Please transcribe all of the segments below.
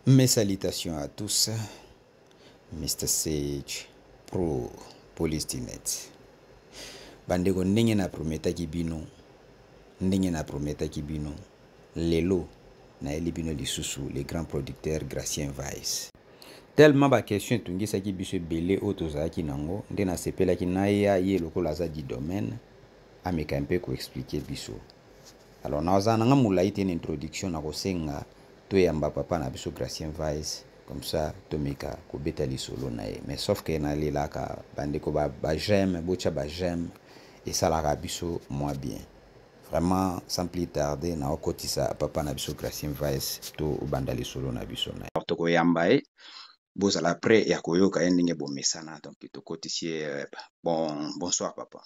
Mes salutations à tous, Mr. Sage pro Police Net. Bandeko ndenge na prometaki bino, lelo na eli bino lisusu les grands producteurs Gracien Vice. Tellement ba question tungisaki biso belé oyo tozalaki nango nde nasepelaki na ye lokola aza du domaine ameka mpe koexplike biso. Alors naza nanga molai te na introduction na kosenga toyamba papa na biso Gracien Vice comme ça tomeka kobeta lisolo na ye, mais sauf que nalelaka bandeko ba j'aime bocha ba j'aime esalaka biso moins bien. Vraiment sans plus tarder na okotisa papa na biso Gracien Vice to obanda lisolo na biso na ye tokoyamba ye bozala prêt ya koyoka ye ndenge bomesana. Donc tokotisi bonsoir papa.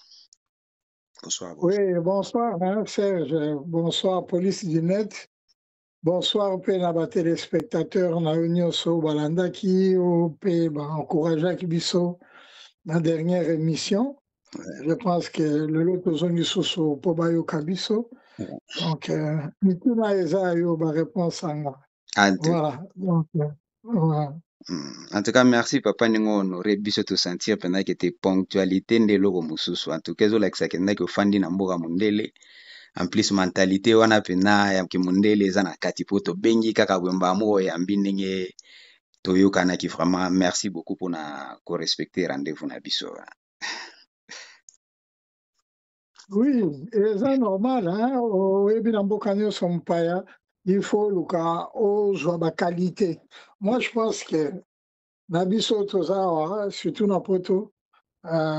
Bonsoir. Oui, bonsoir Serge, bonsoir Police du Net, bonsoir Pénaba téléspectateurs na Union So Balandaki ou Péba encourageaki biso la dernière émission. Je pense que le lot ozongi susu po bayoka biso. Donc mituna eza yo ba réponse anga. Voilà. Donc voilà. En tout cas, merci papa ningo honoré biso to sentir pendant que te ponctualité ndelo mususu. En tout cas, zo like sakenda ke fandi na mboka mondele. En plus mentalité wana pena ya kimundele eza na kati poto bengi kaka bwemba mo ya mbindenge toyoka ki vraiment merci beaucoup pour na ko respecter rendez-vous na biso. Oui, c'est normal, hein. Au Mboka nyonso mpaya, il faut luka ozwa ba qualité. Moi, je pense que na biso toza surtout na poto,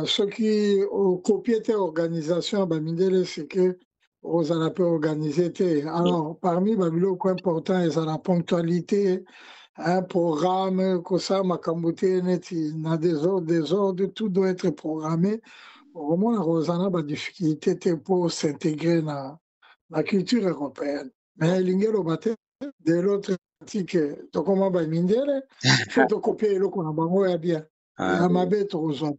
ceux qui copient tes organisations bamindele c'est que ozala pe organiser te. Alors, parmi babiloko important, ils ont la ponctualité, un programme, kosa makambote neti na désordre, tout doit être programmé. Au moins, Rosanna a difficulté pour s'intégrer dans la culture européenne. Mais l'ingélo bate de l'autre pratique, to comment ba mindele, faut te copier le qu'on a bango ya bien. Ya mabe to rejoindre.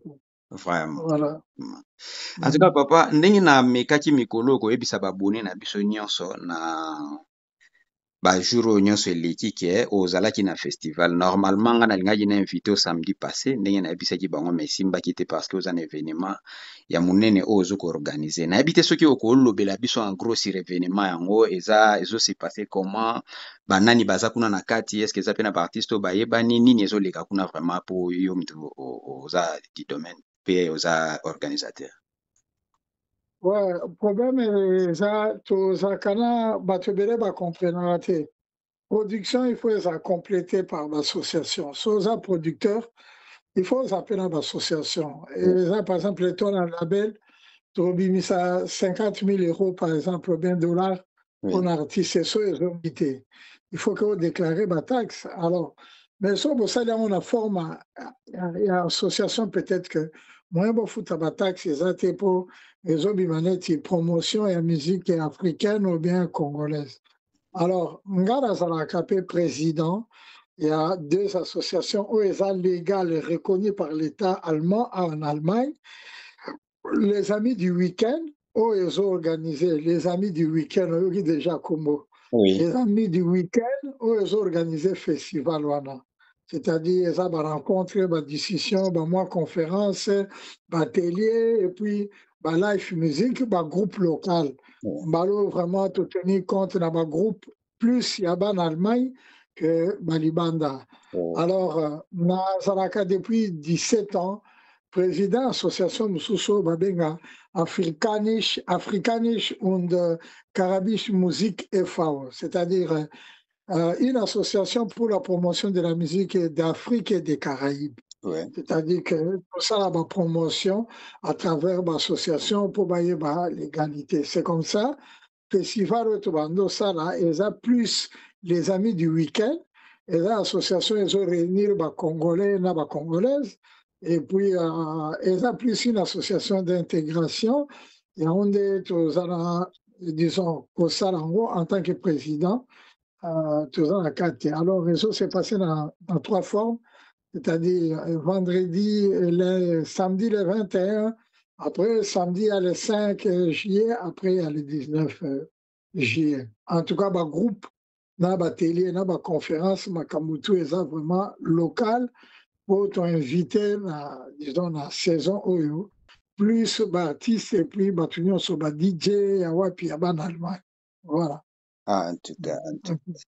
Vraiment. Voilà. En tout cas, papa, ndenge na mekaki mikolo ko ebisa babone na biso nyonso na ba jour nyonso eleki ke ozalaki na festival. Normalement nga nalingaki na invité au samedi passé ndenge na ebisaki bango mais simbaki te parce que oza na événement ya munene oyo ozo ko organiser. Na ebite soki okolobela biso en gros sur événement yango ezo se passer comment, banani baza kuna na kati, est-ce que eza pe na ba artiste bayebani nini ezoleka kuna vraiment pour yo mtu oza du domaine pe oza organisateur. Ouais, problème ça to zakana batebele ba comprendre te. Production, il faut les compléter par l'association. Soza producteur, il faut s'appeler l'association. Et là, par exemple, les tonnes en label, tu as mis ça 50 000 euros, par exemple, bien dollars, pour un artiste, c'est ça, ils ont quitté. Il faut que vous déclarez ma taxe. Alors, mais ça, ça, on a forme, il y a association peut-être que, moi, je fous ta taxe, c'est pour les obimanettes, promotion et la musique africaine ou bien congolaise. Alors, Ngara Zalakapé, président, il y a deux associations OESA légales et reconnues par l'État allemand en Allemagne. Les Amis du Week-end, OESA organisé, les Amis du Week-end, on a déjà Combo. Oui. Les Amis du Week-end, OESA organisé Festival Wana. C'est-à-dire, ils ont rencontré, des discussions, des conférences, des ateliers, et puis, des live music, des groupes locaux. Balo vraiment te tenir compte dans ma groupe plus il y a en Allemagne que Balibanda. Alors, na Zaraka depuis 17 ans, président association Mususo Babenga Afrikanisch und Karabisch Musik e.V., c'est-à-dire une association pour la promotion de la musique d'Afrique et des Caraïbes. Ouais. C'est-à-dire que pour ça, la promotion à travers l'association pour l'égalité. C'est comme ça, Festival Otobando, ça là, ils ont plus les Amis du Week-end, et l'association, ils ont réuni les Congolais et les Congolaises, et puis ils ont plus une association d'intégration, et on est, disons, en tant que président, la carte. Alors, le réseau s'est passé dans trois formes, c'est-à-dire vendredi, samedi le 21, après samedi le 5 juillet, après le 19 juillet. En tout cas, groupe na batelier na baconférence makambo tu eza vraiment local po toinvite na disons na saison oyo plus baartiste et puis bato nyonso badj ya wapi ya bana Allemagne voilà. Ah, en tout cas,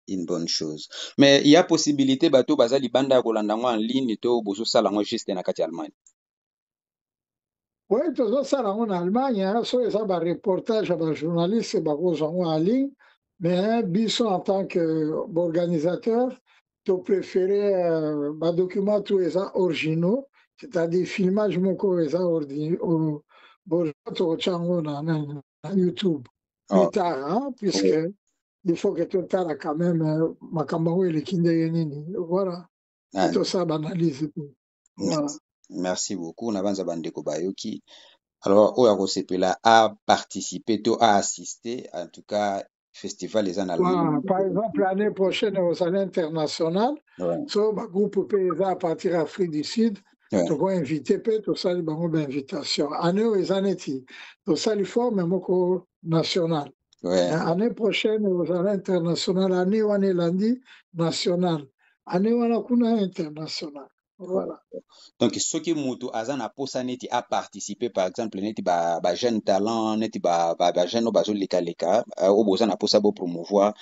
une bonne chose. Mais il y a possibilité bato baza libanda ya kolanda ngo en ligne to bozosala ngo juste na kati ya Allemagne. Oui, tozosala yango na Allemagne so eza bareportage ya bajournaliste bakozwa yango en ligne mais biso en tant que organisateur topréféré badocument to eza originaux c'est-à-dire filmage moko eza tokotya yango na YouTube plus tard hein, puisque il faut que totala quand même makambo yango eleki ndenge nini voilà tosala baanalyse voilà. Merci beaucoup. Nabanza bandeko bayoki. Alors, oyo akosepela a participer to a assister en tout cas festival les en Allemagne. Par exemple l'année prochaine aux années internationales so bagroupe pe eza à partir Afrique du Sud tokoinvite pe tosali bango bainvitation année oyo eza neti tosali forme moko national année prochaine aux années internationales année wana elandi national année wana kuna international. Voilà. Donc soki mutu aza na posa neti a participer par exemple neti ba jeune talent neti ba jeune bazo leka o boza na posa bo promouvoir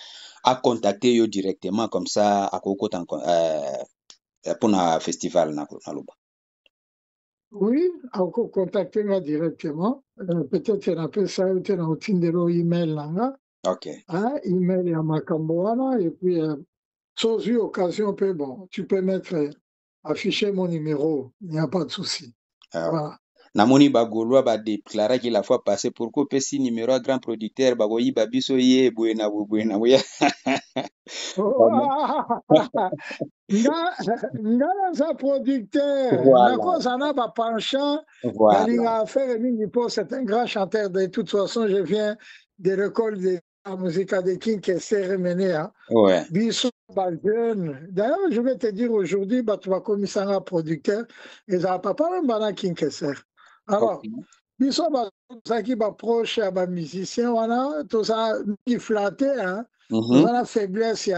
a contacter yo directement comme ça akokota pour na festival na loba. Oui, ako contacter nga directement peut-être na pesa yo te na otindelo email nanga. OK. Email ya makambo wana et puis sans eu occasion pe bon tu peux mettre afficher mon numéro, il n'y a pas de souci. Voilà. Namoni bagolwa ba déclarer que la fois passée pourquoi pesi numéro à grand producteur bagoyi babiso ye buena buya. Nga za producteur, nakoza na ba penchant, balinga faire mingi po c'est un grand chanteur de toute façon je viens de l'école de la musique de King Kesser Menea. Ouais. Biso jeune. D'ailleurs, je vais te dire aujourd'hui, tu vas commissaire à producteur, et ça va pas même bana King Kesser. Alors, biso ça qui va proche à ba musicien, voilà, tout ça qui flatté, hein. On a la faiblesse,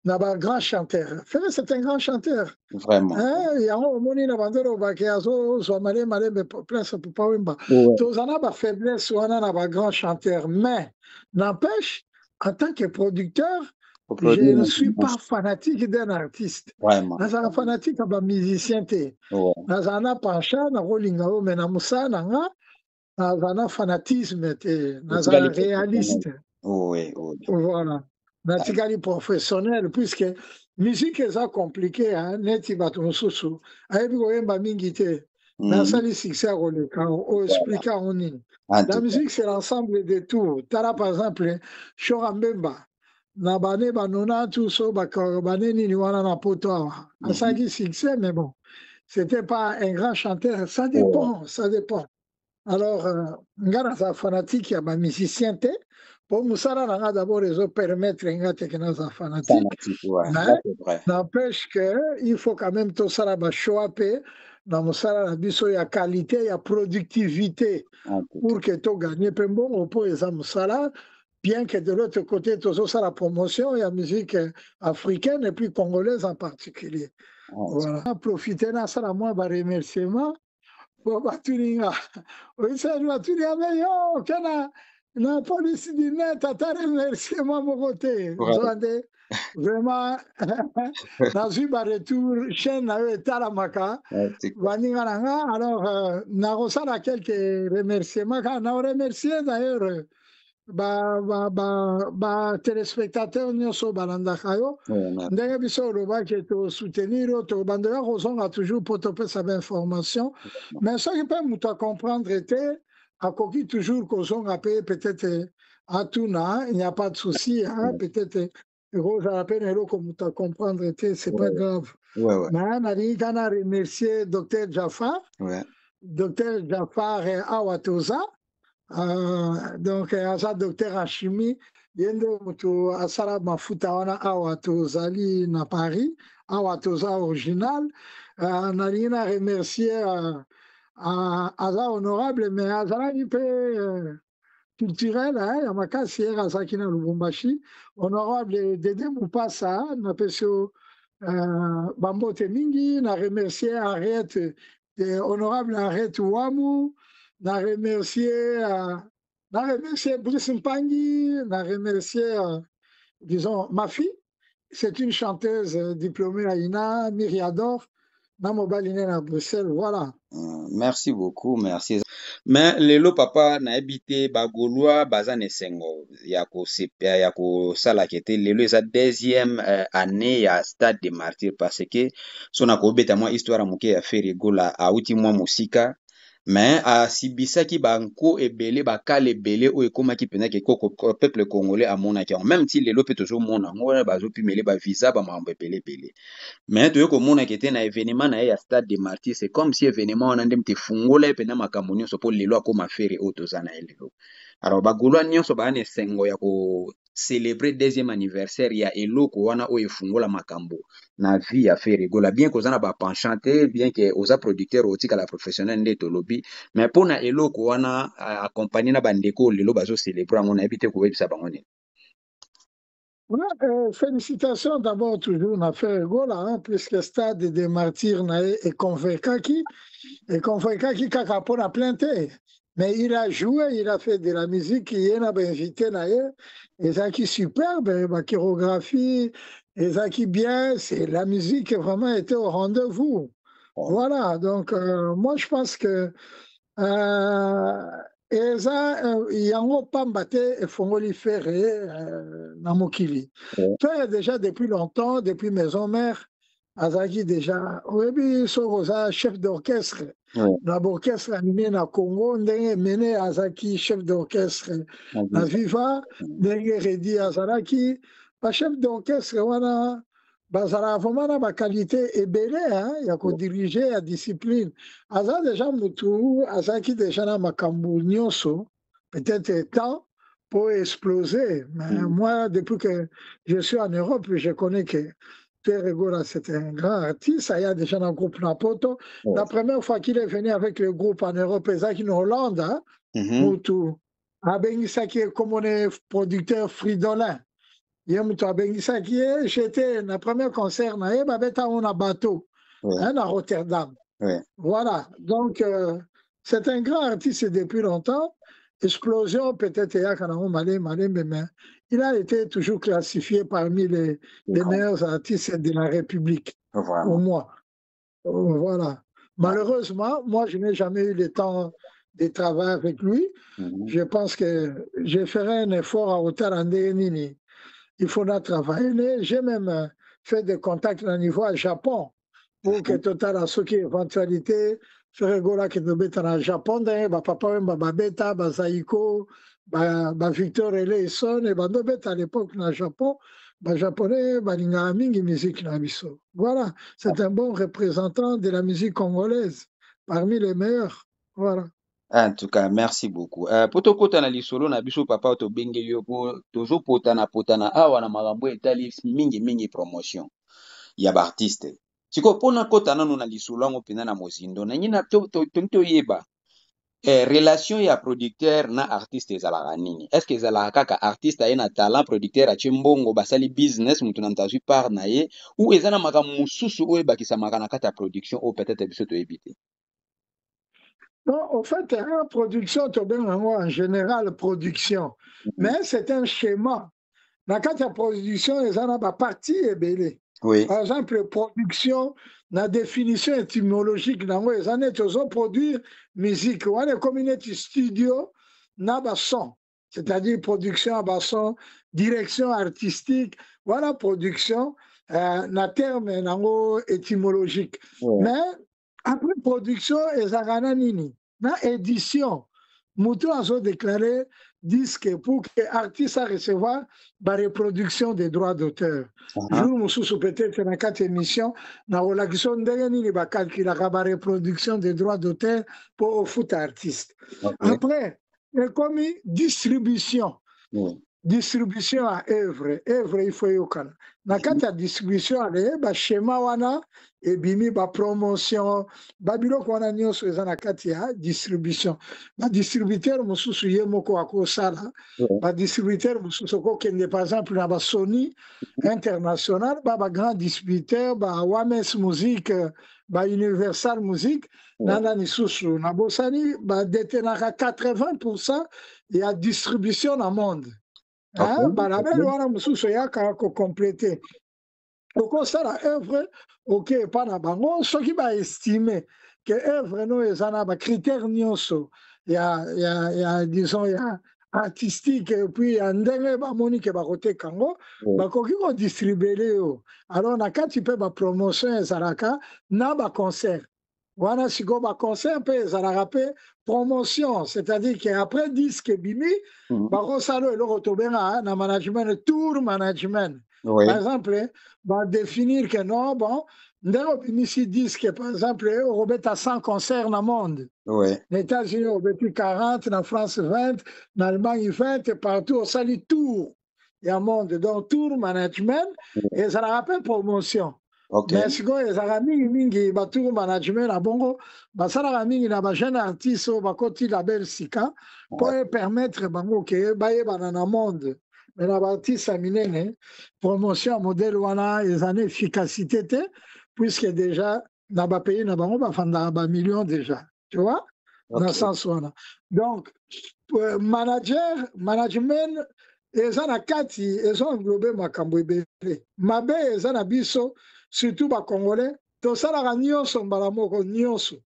na ba grand chanteur. C'est un grand chanteur. Vraiment. Il y a un moment na bandero ba kiazo so malé mais place pour pas wemba. Tout ça na ba faiblesse, on a ba grand chanteur, mais n'empêche en tant que producteur je ne suis pas fanatique d'un artiste. Je suis fanatique d'un musicien. Je suis penchant dans Rolling, mais je suis fanatisme, je suis réaliste. Voilà. Je suis professionnel, puisque la musique est compliquée. Je la musique, c'est l'ensemble de tout. Par exemple, Chorambemba. Na bane banona tout so bakarbane ni wana na poto awa asaki succès mais bon c'était pas un grand chanteur ça dépend alors ngana za fanatique ya ba musicien te pour musala nga d'abord les permettre nga te que za fanatique mais n'empêche que il faut quand même tout ça ba choix pe na musala na biso ya qualité ya productivité pour que to gagner pe bon pour eza musala. Bien que de l'autre côté, tout ça, la promotion, il y a la musique africaine et puis congolaise en particulier. Voilà. Profiter de ça, moi, je remerciement pour Batuninga. Oui, c'est Batuninga, mais yo, la police du net, tu remerciement mon côté. Vraiment, dans une retour, chaîne à Talamaka, alors, nous avons quelques remerciements. On a remercié d'ailleurs. Téléspectateurs nyonso balandaka yo ndenge biso olobaki tosoutenir yo tobandela kozonga toujours po topesa bainformation mais soki mpe moto acomprendre te akoki toujours kozonga mpe peut-être atuna il n'y a pas de souci peut-être ekozala mpe na eloko moto acomprendre te c'est pas grave mais nalingi kana remercier docteur Jafar awa toza donc aza docteur en chimie ye nde moto asala mafuta wana awa tozali na Paris awa toza original nalingi na remercier aza honorable mais azalaki mpe culturel, hein, ya makasi ye azalaki na Lubumbashi, honorable Dédé Mupasa, na peso bambote mingi, na remercier Arrête, honorable Arrête Ouamu, na remercier Brice Mpangi, na remercier, disons, ma fille, c'est une chanteuse diplômée à INA, Myriador, na mobile à Bruxelles, voilà. Merci beaucoup, merci. Mais lelo papa na habité bagolwa baza nesengo ya ko sala kete lelo eza deuxième année ya stade de martyr parce que sona ko beta moi histoire moke ya Ferigola auti moi musika mais asibisaki banko ebele bakala ebele oyo ekomaki mpena ke peuple congolais amonaki yango même ti lelo mpe tozomona yango wana bazopimele bavisa bamakambo ebele ebele mais toye komona ke te na événement na ye ya stade de martyr c'est comme si événement wana nde mte fungola ye mpena makambo nyonso mpo lelo akóma fere oyo toza na ye lelo alors bagolwa nyonso baa na esengo ya kocélébre deuxième anniversaire ya eloko wana oyo efungola makambo na vie ya Ferigola bien koza na bapenchant te bien ke oza producteur otikala professionnel nde tolobi mais mpo na eloko wana accompagné na bandeko lelo bazocélébre yango nayebi te koyebisa bango nini. Félicitations d'abord toujours à Ferigola, hein, puisque Stade des Martyrs est convaincant qui a planté. Mais il a joué, il a fait de la musique, il a invité et ça qui superbe, la chorégraphie, et ça qui bien, c'est la musique vraiment était au rendez-vous. Voilà, donc moi je pense que yango pamba te efongoli fere na mokili fere déjà depuis longtemps, depuis maison mère azalaki déjà oyebi soki oza chef d'orchestre na baorchestre anime na Congo ndenge emene azalaki chef d'orchestre na Viva ndenge Redi azalaki bachef d'orchestre wana bazala vraiment na baqualité ebele ya kodirige ya discipline aza déjà mutu azalaki déjà na makambo nyonso peut-être temps pour exploser mais moi depuis que je suis en Europe je connais que Ferigola c'est un grand artiste il y a déjà un groupe Napoto la première fois qu'il est venu avec le groupe en Europe ezalaki na Hollande mutu abengisaki comme on est producteur Fridolin ye mutu abengisaki ye j'étais na premier concert na ye babeta on a bateau à Rotterdam voilà donc c'est un grand artiste depuis longtemps explosion peut-être yaka nango malembe mais il a été toujours classifié parmi les meilleurs artistes de la République pour moi voilà malheureusement moi je n'ai jamais eu le temps de travailler avec lui je pense que je ferai un effort à hauteur en nini il faudra travailler. J'ai même fait des contacts au niveau à Japon pour que total à ce qui éventualité Ferigola qui nous met en Japon ba papa ba beta ba Zaiko ba Victor Eleison et ba beta à l'époque na Japon ba japonais ba linga mingi musique na biso. Voilà, c'est un bon représentant de la musique congolaise parmi les meilleurs. Voilà. En tout cas, merci beaucoup. Poto kota na lisolo na biso papa to bengeli yo po tozo potana awa na makambo etali mingi promotion ya ba artiste. Siko pona kota nanu na lisolo ngo pena na mozindo na nyina to yeba relation ya producteur na artiste ezalaka nini? Est-ce que ezalaka kaka artiste aye na talent producteur atie mbongo basali business mutu na mutazwi part na ye ou eza na makambo mosusu oyo ebakisamaka na kati ya production oyo peut-être biso toyebi te? Non, en fait, production, en général, production. Mais c'est un schéma. Dans la production, il y a une partie ébélée. Par exemple, production, la définition étymologique, il y a produire musique. Il y a une communauté studio, il y a son. C'est-à-dire production, son, direction artistique. Voilà, production, le terme étymologique. Mais après production, il y a une édition. Moutou a déclaré disque pour que l'artiste a recevoir la reproduction des droits d'auteur. Jour Moussou peut-être dans 4 émissions, dans la relaxation de la calcul la reproduction des droits d'auteur pour le foot artiste. Après, il y a comme distribution. distribution à œuvre il faut yokana na kati ya distribution ale ba schéma wana ebimi ba promotion ba biloko wana nyonso eza na kati ya distribution ba distributeur mosusu ye moko akosala ba distributeur mosusu kokende par exemple na ba Sony international ba grand distributeur ba Wames Music ba Universal Music nana lisusu na bosani ba détenaka 80% ya distribution na monde. Balabel wana mosusu yaka ko compléter okosala œuvre ok pa na bango soki ba estimer que œuvre no ezana ba critère nyonso ya disons ya artistique et puis ya ndenge bamoni ke bakoteka yango bakoki kodistribue yo alors na kati mpe bapromotion ezalaka na baconcert wana sikoyo baconcert mpe ezalaka mpe promotion c'est-à-dire qu'après disque ebimi bakosala eloko tobenga na management tour management par exemple badéfinir que non bon ndenge obimisi disque par exemple okobeta 100 concerts na monde na États-Unis obeti 40 na France 20 na Allemagne 20 partout osali tour ya monde donc tour management ezalaka mpe promotion mais sikoyo ezalaka mingi batour management na bongo basalaka mingi na bajeune artiste oyo bakoti label sika mpo permettre bango ke bayebana na monde mais na baartiste ya minene promotion ya modèle wana eza na efficacité te puisque déjà na bapays na bango bafandaka bamillion déjà tu vois na sens wana donc management eza na kati eza englobe makambo ebele mabe eza na biso surtout bacongolais tosalaka nyonso mbala moko nyonso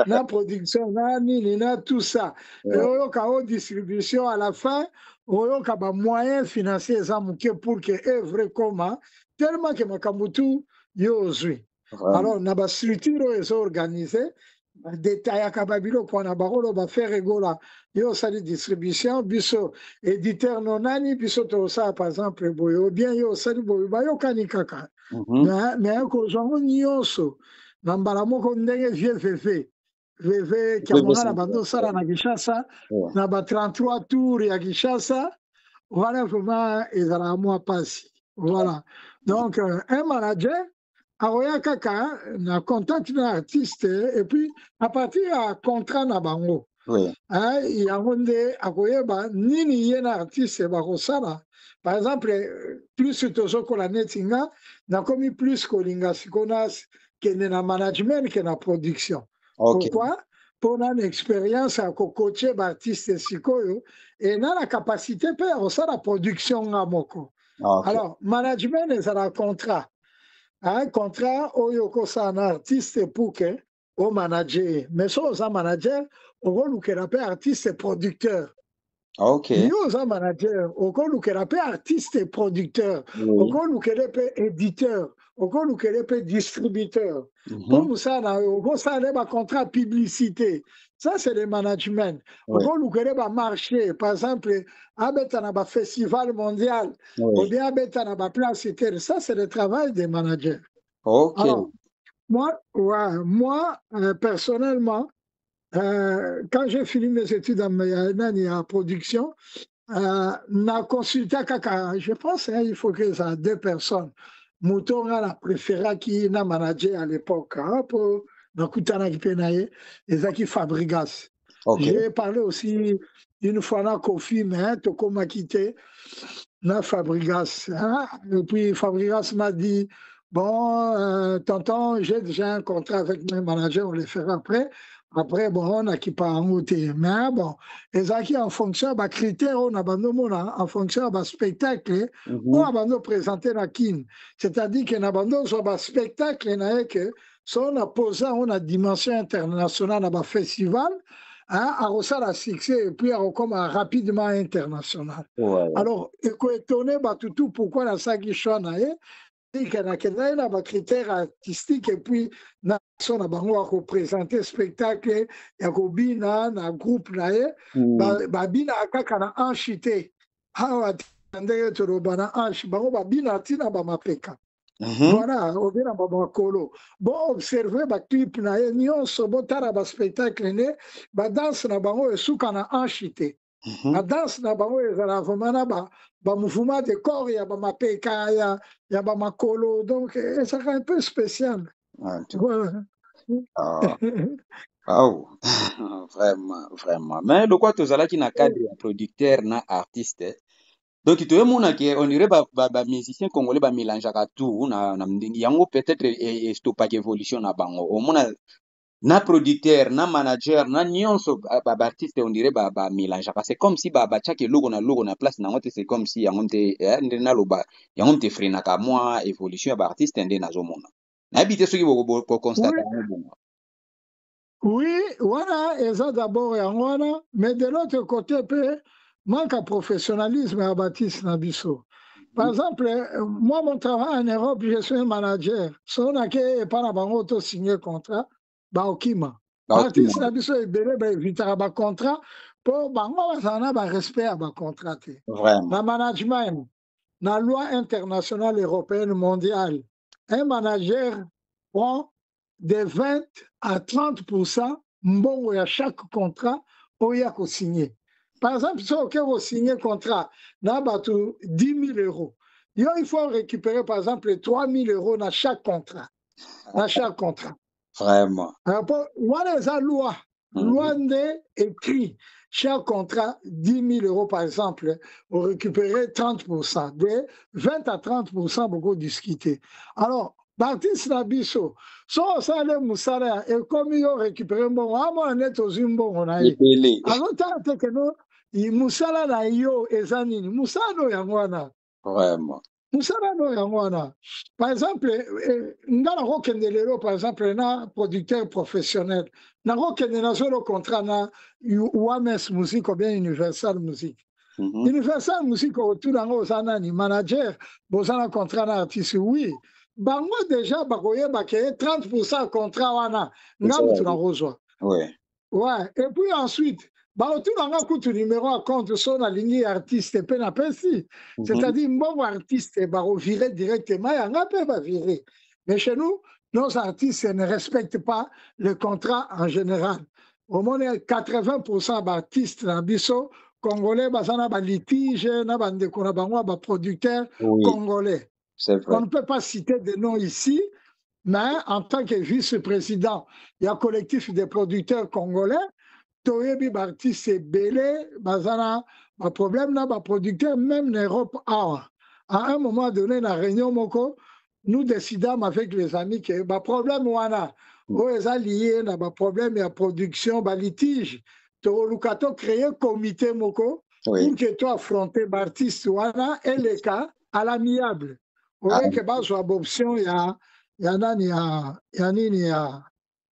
na production na nini na tout ça oyoka o distribution à la fin oyoka bamoyen financier eza moke pour que œuvre koma tellement que makambo tu yo ozwi alors na bastructure oyo eza organise badetayaka babiloko wana bakolo bafaire egola yo osali distribution biso éditeur nonani biso tosala par exemple boye ou bien yo osali boye bayokani kaka mais kozwango nyonso na mbala moko ndenge vie vv kiamonga na bando osala na Kinshasa na ba 33 tours ya Kinshasa voilà vraiment ezalaka mwa pasi voilà donc un manager akoya kaka na contact na artiste et puis à partir ya contrat na bango yango nde akoyeba nini ye na artiste bakosala par exemple plus tozokola neti nga nakomi plus kolinga sikona kende na management ke na production pourquoi mpona na expérience ya kocoache baartiste sikoyo e na na capacité mpe ya kosala production nga moko alors management ezala contrat contrat oyo okosala na artiste pour ke omanager mais so oza manager okolukela mpe artiste producteur yo oza manager okolukela mpe artiste producteur okolukele mpe éditeur okolukele mpe distributeur mpo mosala na yo okosala bacontrat publicité ça c'est le management okolukele bamarché par exemple abeta na bafestival mondial ou bien abeta na baplace tel ça c'est le travail des managers alors moi personnellement quand j'ai fini mes études en production, na consulté kaka, je pense il faut que ça a 2 personnes. Moutonga la préféré qui na manager à l'époque pour na kutana ki penaye ezaki Fabrigas. J'ai parlé aussi une fois na Kofi mais toko m'a quitté na Fabrigas. Et puis Fabrigas m'a dit bon tonton, j'ai déjà un contrat avec mes managers, on les fera après. Après, bon, on a qui pas en route. Mais bon, les acquis en fonction de critères, on a en fonction de spectacle, on a présenté la kin. C'est-à-dire qu'on a abandonné un spectacle, si on a posé une dimension internationale dans le festival, à la succès et puis à rapidement international. Alors, étonné, tout pourquoi la Sagi Shona na ba critères artistiques et puis na son na bango ko présenter spectacle ya ko bina na groupe na ye ba bina kaka na anchité hawa ndenge to robana anch bango ba bina tina ba mapeka voilà o bina ba makolo bon observer ba clip na ye nyonso bo tara ba spectacle ne ba danse na bango esuka na anchité La danse na bango ezala vraiment na ba mouvement de corps ya ba mapeka ya ba makolo donc c'est un peu spécial. Voilà. Oh. Vraiment, vraiment. Mais le quoi tozalaki na cadre ya producteur na artiste. Donc tu on dirait ba musicien congolais ba mélangeaka tout na yango peut-être et stoppa évolution na bango. Au mona na producteur na manager na nyonso ba artiste on dirait ba mélangeaka. C'est comme si ba tchake logo na place nango te, c'est comme si yango te ndena loba yango te frenaka moi évolution ya ba artiste ndé nazomona. Na habité soki bo constater bongo. Oui, voilà, et ça d'abord, mais de l'autre côté, manque de professionnalisme à Baptiste Nabiso. Par exemple, moi, mon travail en Europe, je suis un manager. Si on a pas signé contrat, Baokima. Baptiste Nabiso est belé, éviter un contrat pour respect à contrat. Vraiment. Le management, la loi internationale européenne mondiale, un manager prend de 20 à 30% mbongo ya chaque contrat oya ko signer. Par exemple, si on signer un contrat, na batu 10 000 euros. Yo, il faut récupérer, par exemple, 3 000 euros dans chaque contrat. Dans chaque contrat. Vraiment. Voilà la loi. Loi écrit chaque contrat 10 000 euros, par exemple, on récupérer 30%. De 20 à 30%, beaucoup discuté. Alors, Baptiste Nabiso, so ça le musala et comme ils ont récupéré bon, moi on est aux bon on a eu. Alors tant que nous, il musala na yo ezanini, musala no yangwana. Vraiment. Musala no yangwana. Par exemple, ngala rokende lelo par exemple na producteur professionnel, na rokende na solo contrat na UMS musique ou bien Universal Music. Universal Music autour nango osana ni manager, bozana contrat na artiste oui. Bango déjà bakoye baké 30% contrat wana ngamu tunarozwa. Ouais. Ouais, et puis ensuite tout nanga kutu numéro à compte son la ligne artiste pe na pesi. C'est-à-dire mbongo artiste baro virer directement yanga pe ba virer. Mais chez nous, nos artistes ne respectent pas le contrat en général. Au moins 80% d'artistes na biso congolais bazana ba litige na bandeko na bango ba producteurs congolais. On ne peut pas citer de noms ici, mais en tant que vice-président, il y a un collectif des producteurs congolais, Toyebi Bartis Belé, Bazana, un problème là, un producteur, même en Europe, à un moment donné, dans la réunion Moko, nous décidons avec les amis que le problème wana, où est lié, un problème de production, un litige, Lukato créer un comité Moko, pour que tu affrontes Bartis wana et les cas à l'amiable. Au lieu que bazwa option ya nani ya nini ya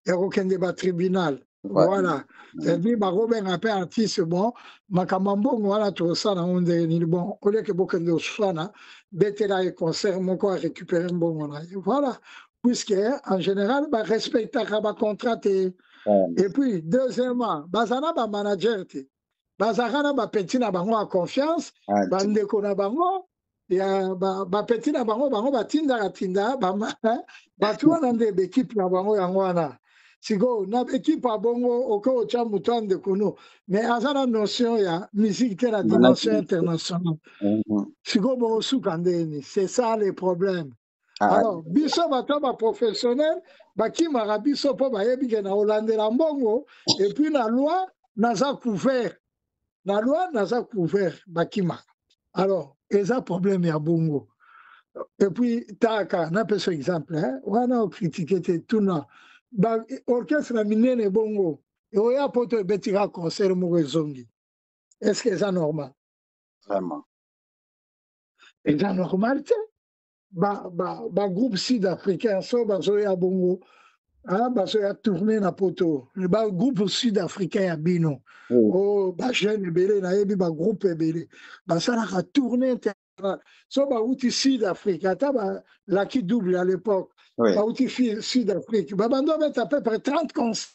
kokende ba tribunal. Voilà. C'est-à-dire baroben un peu artiste bon makamambongo wana tosala onde ni bon au lieu que bokende oswana betela et concert moko a récupérer mbongo na. Voilà. Puisque en général ba respectaka ba contrat et puis deuxièmement bazana ba manager te bazana ba petit na bango a confiance bandeko na bango ya bapeti na bango batindaka tinda bato wana nde bekipe na bango yango wana sikoyo na ekipe ya bongo okoki otya moto ya ndeko no mais aza na notion ya musique te na dimension internationale sikoyo bokosuka ndeni c'est ça le problème. Alors biso bato baprofessionnel bakimaka biso mpo bayebi ke na kolandela mbongo et puis na loi naza couvert bakimaka. Alors eza problème ya bongo. Et puis taka na peso exemple wana ocritiquer te tuna ba orchestre na minene bongo et oya poto betika concert moko ezongi. Est-ce que c'est normal? Vraiment. C'est normal te ba groupe sud-africain so bazoya bongo bazoya tourner na poto ba groupe sud-africain ya bino ba jeune ebele nayebi ba groupe ebele basalaka tourner so bauti Sud-Afrique, ata Lucky Double à l'époque, bauti Sud-Afrique, babando met à peu près 30 concerts.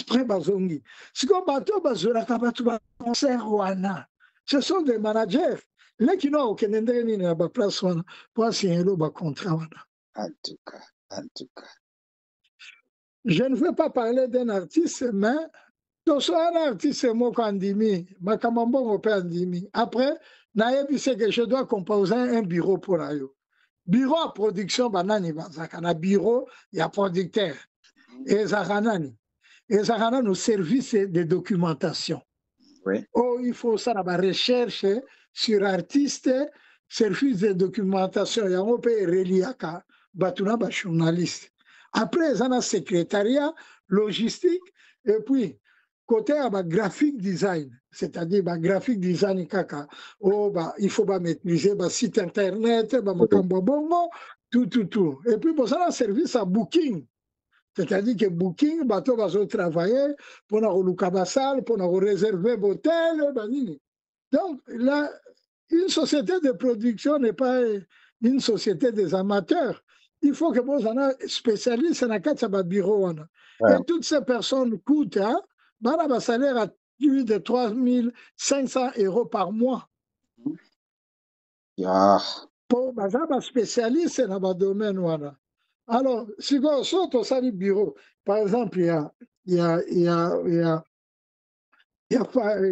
Après bazongi. Si comme bateau bazolaka batu ba concert wana. Ce sont des managers. Les qui n'ont aucun intérêt na ba place wana pour signer le contrat wana. En tout cas. Je ne veux pas parler d'un artiste, mais Donc, soit un artiste moko andimi, makambo mbongo pe andimi. Après, nayebi c'est que je dois composer un bureau pour la yo. Bureau à production, banani bazaka na bureau, il y a producteur. Et zaranani. Et zaranani au service de documentation. Oui. Oh, il faut ça, la recherche sur artiste, service de documentation. Il y a un peu reliaka, batuna ba journaliste. Après, il y a un secrétariat, logistique, et puis, côté graphic design, c'est-à-dire graphic design, kaka, oh, il faut maîtriser le site internet, makambo bongo, tout. Et puis, il y a un service à booking. C'est-à-dire que booking, bateau va travailler pour la salle, pour réserver l'hôtel. Donc, là, une société de production n'est pas une société des amateurs. Il faut que vous soyez spécialiste dans le bureau. Ouais. Et toutes ces personnes coûtent un salaire à plus de 3 500 € par mois. Yeah. Pour un spécialiste dans le domaine. Alors, si vous sortez au salle bureau, par exemple,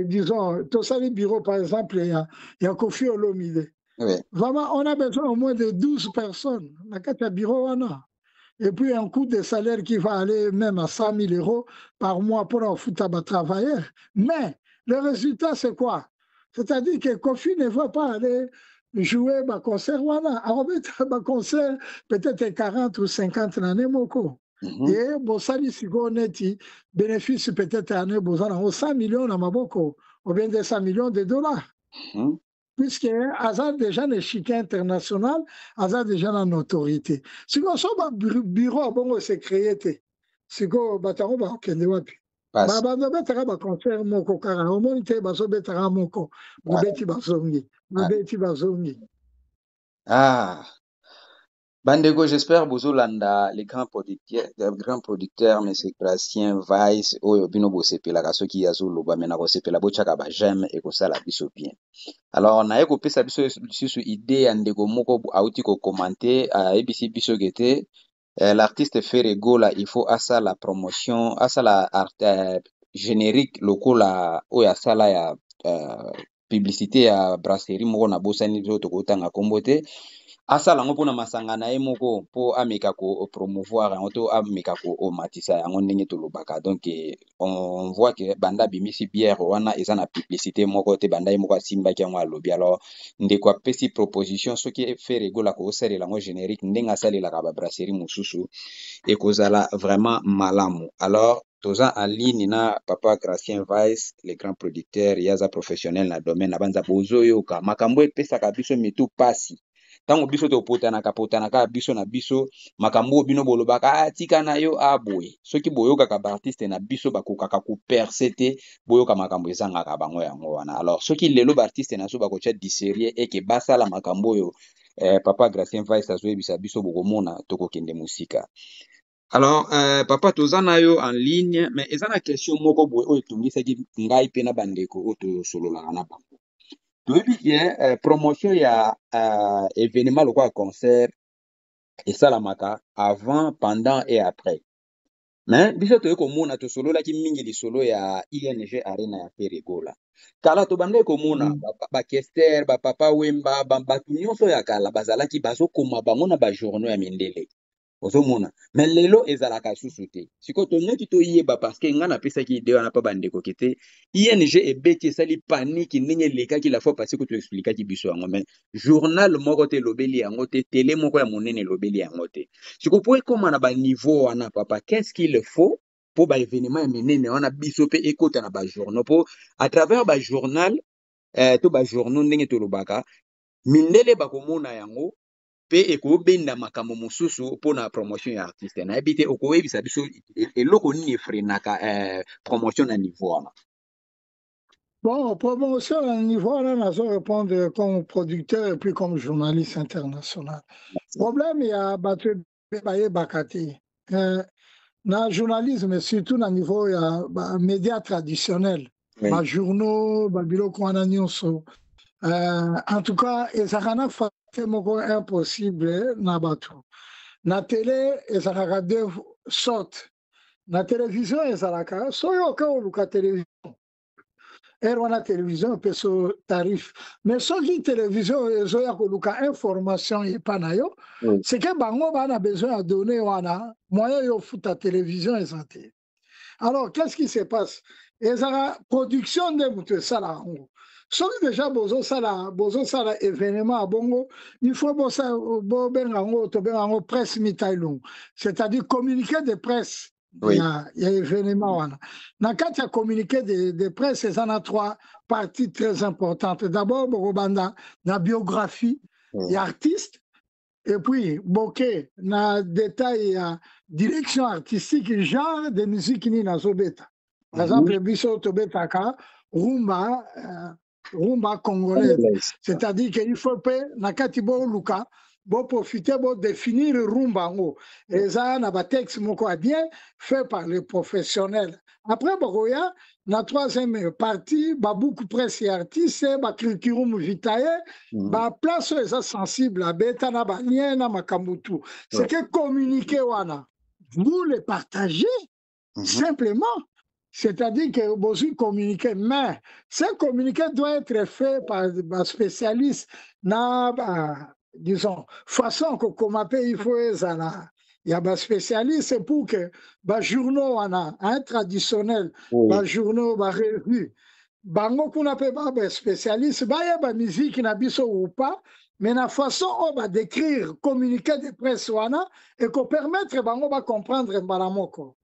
disons, au salle bureau, par exemple, il y a Kofi Olomide. Oui. Vraiment, on a besoin au moins de 12 personnes. Dans le bureau, et puis un coût de salaire qui va aller même à 100 000 € par mois pour un foutre à travailler. Mais le résultat, c'est quoi? C'est-à-dire que Kofi ne va pas aller jouer un concert. On va un concert peut-être 40 ou 50 l'année. Et bon, ça, si on est bénéfice peut-être année, 100 millions dans Maboko, ou bien 200 millions de dollars. Puisque Hazard déjà un échiquier international, Hazard déjà une autorité. Si on a un bureau, bon, c'est créé. Si on a un bureau, c'est wapi. Baba betara ba concert moko kara omonite baso betara moko gubeti bazongi babeti bazongi. Ah. Bandego, j'espère bozolanda les grands producteurs, mais c'est Gracien Vice, oyo bino bosepela ka soki azoloba mena kosepela bochaka ba j'aime et kosala biso bien. Alors naye kopesa biso lisusu idée ya ndeko moko auti ko commenter ABC biso gete l'artiste Ferregola il faut asala promotion asala art générique lokola oyo asala ya publicité ya brasserie moko na bosani zo tokotanga kombo te asala yango mpona masanga na ye moko mpo ameka ko promouvoir yango to ameka ko omatisa yango ndenge tolobaka donc on voit que banda bimisi bière wana eza na publicité moko te banda ye moko asimbaki yango alobi alors ndeko apesi proposition soki Ferregola kosalela yango générique ndenge asalelaka babrasserie mosusu ekozala vraiment malamu alors toza en ligne na papa Gracien Vice le grand producteur yaza professionnel na domaine na banza bozoyoka makambo epesaka biso mitu pasi tango biso potanaka biso na biso makambo bino bolobaka tika na yo aboye soki boyokaka ba artiste na biso bakokaka ko percer te boyoka makambo ezangaka bango yango wana alors soki lelo ba artiste na so bakotia diserie eke basala makambo yo papa Gracien Vice azoyebisa biso bokomona tokokende musika. Alors papa toza na yo en ligne mais eza na question moko boye oyo etungisaki ngai pe na bandeko oyo tosololaka na bango. Toyebi ke promotion ya événement lokola concert esalamaka avant, pendant et après. Mais biso toye komona tosololaki mingi lisolo ya ING Arena ya Ferregola. Kala tobandaki komona bakester bapapa Wemba bato nyonso ya kala bazalaki bazokoma bango na bajournaux ya mindele. Ozomona mais lelo ezalaka susu te sikoyo tongaki toyeba parce que nga napesaki ide wana mpa bandeko kete ING ebeti esali paniki ndenge elekaki la fois passé ko toexplikaki biso yango mais journal moko te elobeli yango te tele moko ya monene elobeli yango te sikoyo po ekóma na baniveau wana papa qu'est-ce qu'il faut mpo baévénement ya minene wana biso mpe ekota na bajournaux mpo à travers bajournal to bajournaux ndenge tolobaka mindele bakomona yango pe ekobenda makambo mosusu mpona promotion ya artiste nayebi te okoyebisa biso eloko nini efrenaka promotion na niveau wana. Bon, promotion à niveau là, je répondre comme producteur et puis comme journaliste international. Problème, il y a battu Bakati. Dans le journalisme, surtout dans le niveau il y a médias traditionnels, Oui. journaux, bureau en tout cas, ça fait impossible na batu. Na télé, ça a deux sortes. na télévision ezalaka soyo ka oluka télévision wana télévision pe so tarif mais soki télévision ezoya koluka information epa na yo c'est que bango bana besoin ya donner wana moyen yo futa télévision eza te. Alors qu'est-ce qui se passe ezala production nde moto esala yango soki déjà bozosala événement ya bongo il faut bobenga yango tobenga yango presse mitailongo c'est-à-dire communiqué de presse. Il y a événement wana na kati ya communiqué de presse eza na 3 parties très importantes. D'abord bokobanda na biographie ya artiste et puis boke na détail ya direction artistique genre de musique nini nazobeta. Par exemple biso tobetaka rumba congolaise, c'est-à-dire qu'il faut pe na kati boluka bon profiter bon définir rumba ngo eza na ba texte moko bien fait par les professionnels. Après bokoya na troisième partie ba beaucoup presse artiste ba curriculum vitae ba place eza sensible à beta na ba lien na makambutu. C'est que communiquer wana vous le partagez simplement. C'est-à-dire que vous communiquez, mais ce communiqué doit être fait par un spécialiste. Disons, façon que comme il faut il y a des spécialistes pour que les journaux traditionnels, les journaux, les revues, bango kuna pe ba spécialiste, ba ya ba musique na biso ou pas, mais la façon on va décrire, communiquer de presse wana et qu'on permettre bango ba comprendre balamoko.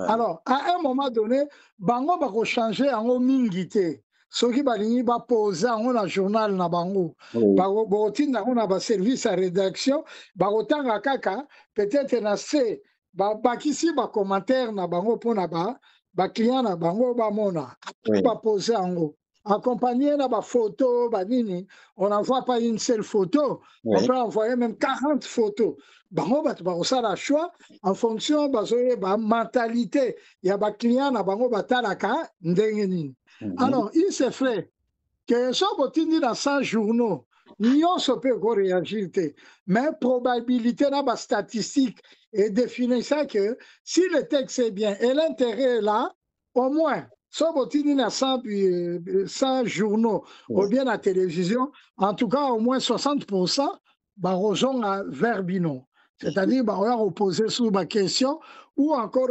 Alors, à un moment donné, bango va changer en mingité. Ceux qui va poser en un journal na bango, on a service à rédaction, barotanga kaka, peut-être na c'est, bakisi ba commentaire na bango pour na ba client na bango ba mona, va poser en haut. Accompagné na ba photo, ba nini, on n'envoie pas une seule photo, on peut envoyer même 40 photos. Bango bat la choix en fonction de la mentalité. Il y a des clients na bango batalaka ndengeni. Alors, il se fait que ça botini dans 100 journaux, nyon se peut réagir, mais probabilité na ba statistique et définir ça que si le texte est bien et l'intérêt est là, au moins ça botini dans 100 journaux ou bien la télévision, en tout cas au moins 60% barozon à verbino. C'est-à-dire, on va reposer sur ma question ou encore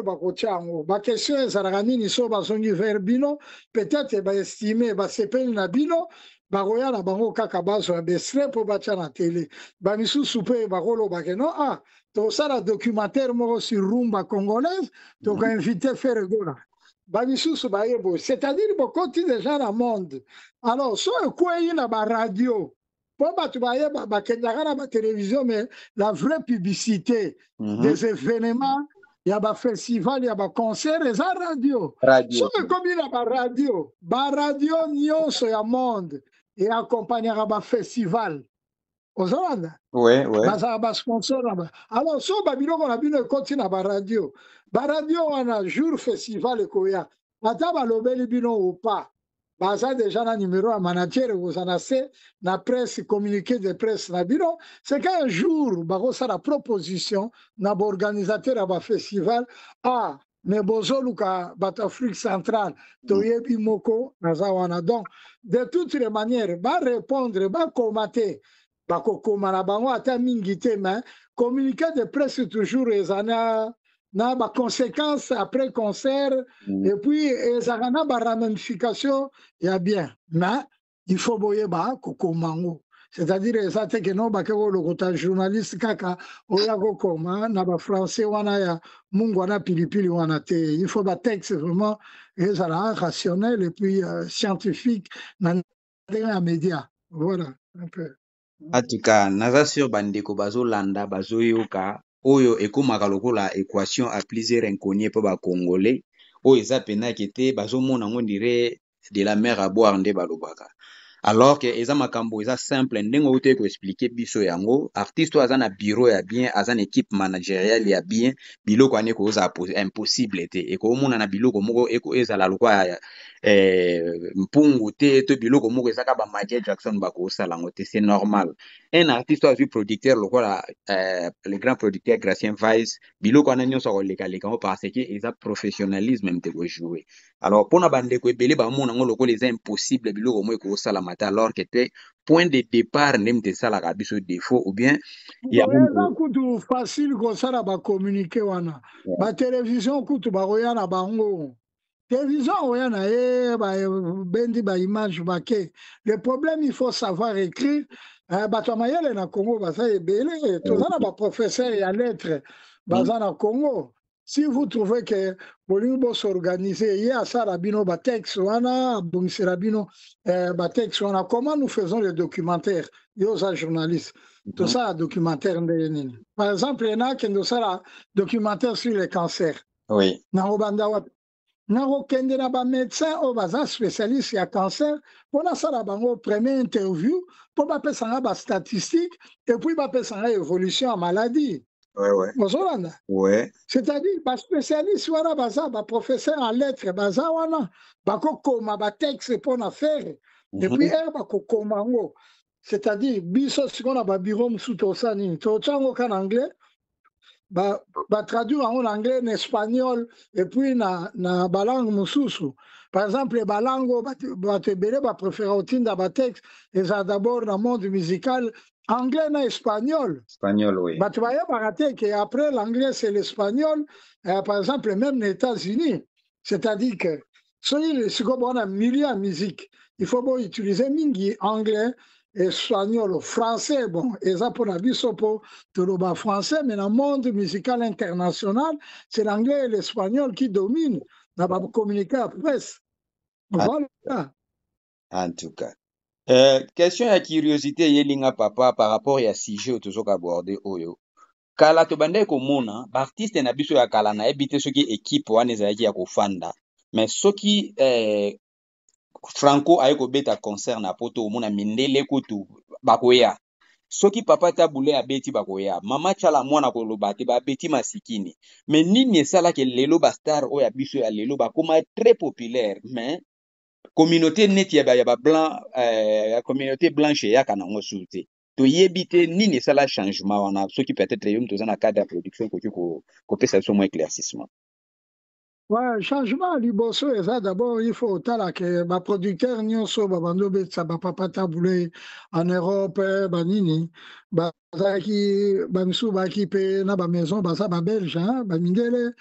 ma question est Zaragani so bazongi verbino, peut-être va estimer va sepen na bino, ba roya na bango kaka bazo abestre pour bacha na télé. Ba misu soupe ba rolo ba non to ça la documentaire moko sur rumba congolaise, donc invité faire gola. Ba misu ba yebo, c'est-à-dire beaucoup de gens dans le monde. Alors, so quoi y na ba radio pour la télévision, mais la vraie publicité des événements, il y a des festivals, il y a des concerts, et la radio. Sauf que comme il y a des radio, nyons sur le monde et accompagnera des festivals. Aux Andes. Oui. Sponsor. Alors, so Babylon, on a vu le continent à la radio. La radio, on a jour festival et quoi. Attends, le bino ou pas. Baza déjà un numéro à manager vous en avez la presse communiqué de presse na biro c'est qu'un jour barossa la proposition na organisateur à festival mais bozoluka Afrique centrale toyebi moko nazawana donc de toutes les manières ba répondre ba commenter ba kokoma bango ata mingité mais communiqué de presse toujours ezana na ba conséquences après concert et puis ça a ba ramification il y a bien mais il faut boyer ba kokomango c'est-à-dire ça te que non ba ke le kota journaliste kaka oya kokoma na ba français wana ya mungu wana pilipili wana te il faut ba texte vraiment rationnel et puis scientifique na média voilà un peu en tout cas naza sur bandeko bazolanda bazoyoka oyo ekomaka lokola équation à plusieurs inconnus po ba congolais oyo eza pena kete bazomona ngo dire de la mer à boire nde balobaka alors que eza makambo eza simple ndenge oyo te ko expliquer biso yango artiste oyo aza na bureau ya bien aza na équipe managériale ya bien biloko ane ko oza impossible te eko omona na biloko moko eko ezala lokwa mpungu te to biloko moko ezaka ba Michael Jackson bakosala yango te, c'est normal. Un artiste azwi producteur lokola le grand producteur Gracien Vice, biloko wana nyonso akoleka-leka ngo parce que eza professionnalisme mte kojoue. Alors mpona bandeko ebele bamona ngo lokola eza impossible biloko mo ekosalama te, alors que te point de départ nde mte esalaka biso défaut ou bien eza kutu facile kosala bacommuniqué wana batelevizio kutu bakoya na bango télévision oya na ye bendi baimage bake. Le problème il faut savoir écrire. Bato ya mayele na Congo baza ebele toza na baprofesseur ya lettre baza na Congo. Si vous trouvez que bolingi bosorganiser ye asala bino batexte wana abongisela bino batexte wana, comment nous faisons le documentaire yo oza journaliste tosala documentaire ndenge nini? Par exemple ena akende osala documentaire sur le cancer nakobanda wapi? nakokende na bamédecin oyo baza spécialiste ya cancer mpo nasala bango premier interview mpo bapesanga bastatistique epuis bapesanga évolution ya maladie. ozolanda? c'est-à-dire baspécialiste wana baza baprofesseur en lettre baza wana bakokoma batexte mpo na fere epuis ere bakokoma yango. C'est-à-dire biso sikoyo na babiro mosusu tosala nini totya yango ka na anglais traduire en anglais, en espagnol, et puis na balangue mosusu. Par exemple, balango batebele ba préférer otinda ba texte, et ça d'abord dans le monde musical anglais na espagnol. Espagnol, oui. Tu vas rater que après l'anglais c'est l'espagnol. Par exemple, même les États-Unis, c'est-à-dire que si on a milieu de musique, il faut utiliser mingi anglais. Espagnol, français, bon, et ça pour la biso pour le français, mais dans le monde musical international, c'est l'anglais et l'espagnol qui dominent. On va communiquer à la presse. Voilà. En tout cas. Question à curiosité, yelinga papa, par rapport à sujet au toujours abordé, oyo. Kala to bande ko mona, artiste na biso ya kala na ebite soki équipe wana ezalaki ya kofanda. Mais soki Franco aye kobeta concert na poto omona mindele kutu bakoya soki papa tabule abeti bakoya mama chala mwana koloba te babeti masikini mais nini esala ke lelo ba star oya biso ya lelo bakoma très populaire mais communauté neti ya ba blanc communauté blanche ya kana ngo sulte to yebite nini esala changement wana soki peut-être yom toza na cadre de production ko pesa so mo éclaircissement. Ouais, changement liboso eza d'abord il faut tala que ba producteur nyonso babando betsa ba papa tabule en Europe banini bazaki bamisu baki pe na ba maison baza ba belge ba mindele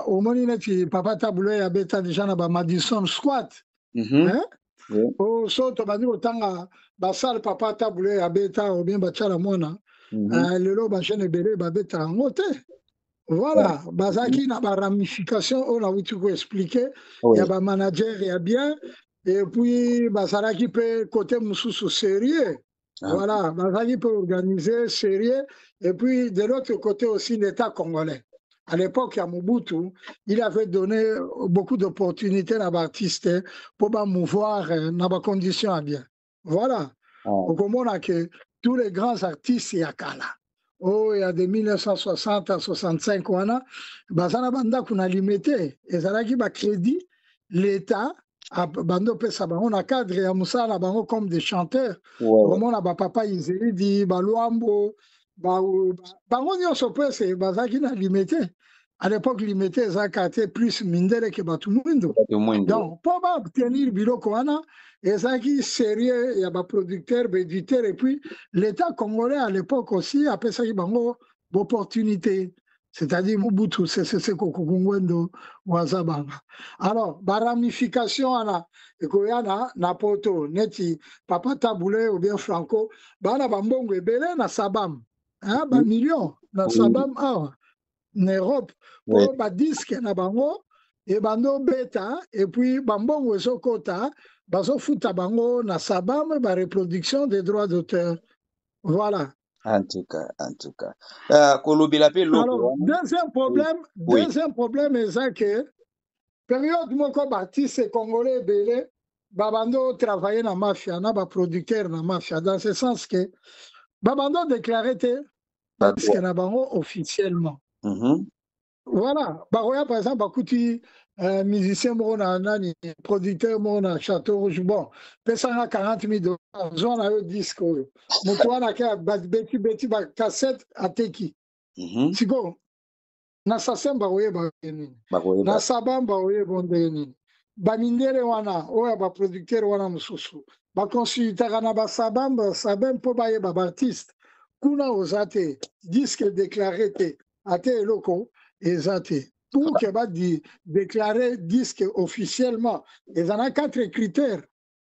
omoni neti papa tabule ya beta déjà na ba Madison Square o so to bandi otanga ba salle papa tabule ya beta ou bien ba tchala mona lelo ba chaîne ebele ba beta ngote. Voilà, bazaki na ba ramification on a outil pour expliquer il y a ba manager ya bien et puis bazaki peut côté mususu sérieux. Voilà, bazaki peut organiser sérieux et puis de l'autre côté aussi l'État congolais. À l'époque à Mobutu, il avait donné beaucoup d'opportunités à l'artiste pour mouvoir dans des conditions bien. Voilà. Donc on a que tous les grands artistes y a kala. Oh, il y a de 1960 à 65 wana bazana banda kuna limité ezalaki ba crédit l'État a bando pesa bango na cadre ya musala bango comme des chanteurs vraiment na ba papa Izeli ba Luambo bango nyonso pesa bazaki na limité à l'époque limité ezakate plus mindele ke batu mwindo donc pour obtenir biloko wana ezaki sérieux il y a ba producteur ba éditeur et puis l'État congolais à l'époque aussi a pesaki bango d'opportunité c'est-à-dire Mobutu c'est kokungwendo wazabanga alors ba ramification ana ekoyana na poto neti papa tabule ou bien Franco bana bambongo ebele na sabam ba million na sabam awa en Europe pour ba disque na bango et bando beta et puis bambongo ezokota bazo futa bango na sabam ba reproduction des droits d'auteur. Voilà. En tout cas. Kolobela pe loko. Alors, deuxième problème est que période moko bâtisse congolais belé babando travailler na mafia na ba producteur na mafia dans ce sens que babando déclaré te parce que na bango officiellement. Voilà. Baroya, par exemple, bakuti musicien mona nani, producteur mona Château Rouge. Bon, pesanga 40 000 dollars. Zona yo disque oyo. Mutu wana ke beti ba cassette ateki. Siko, na sasemba oye ba nini. Na sabamba oye bonde nini. Bamindele wana, oya ba producteur wana mususu. Ba consultaka na ba sabamba, sabem po baye ba artiste. Kuna ozate, disque déclaré te, ate eloko, ezate. Pour que ba déclarer disque officiellement, ils en a 4 critères.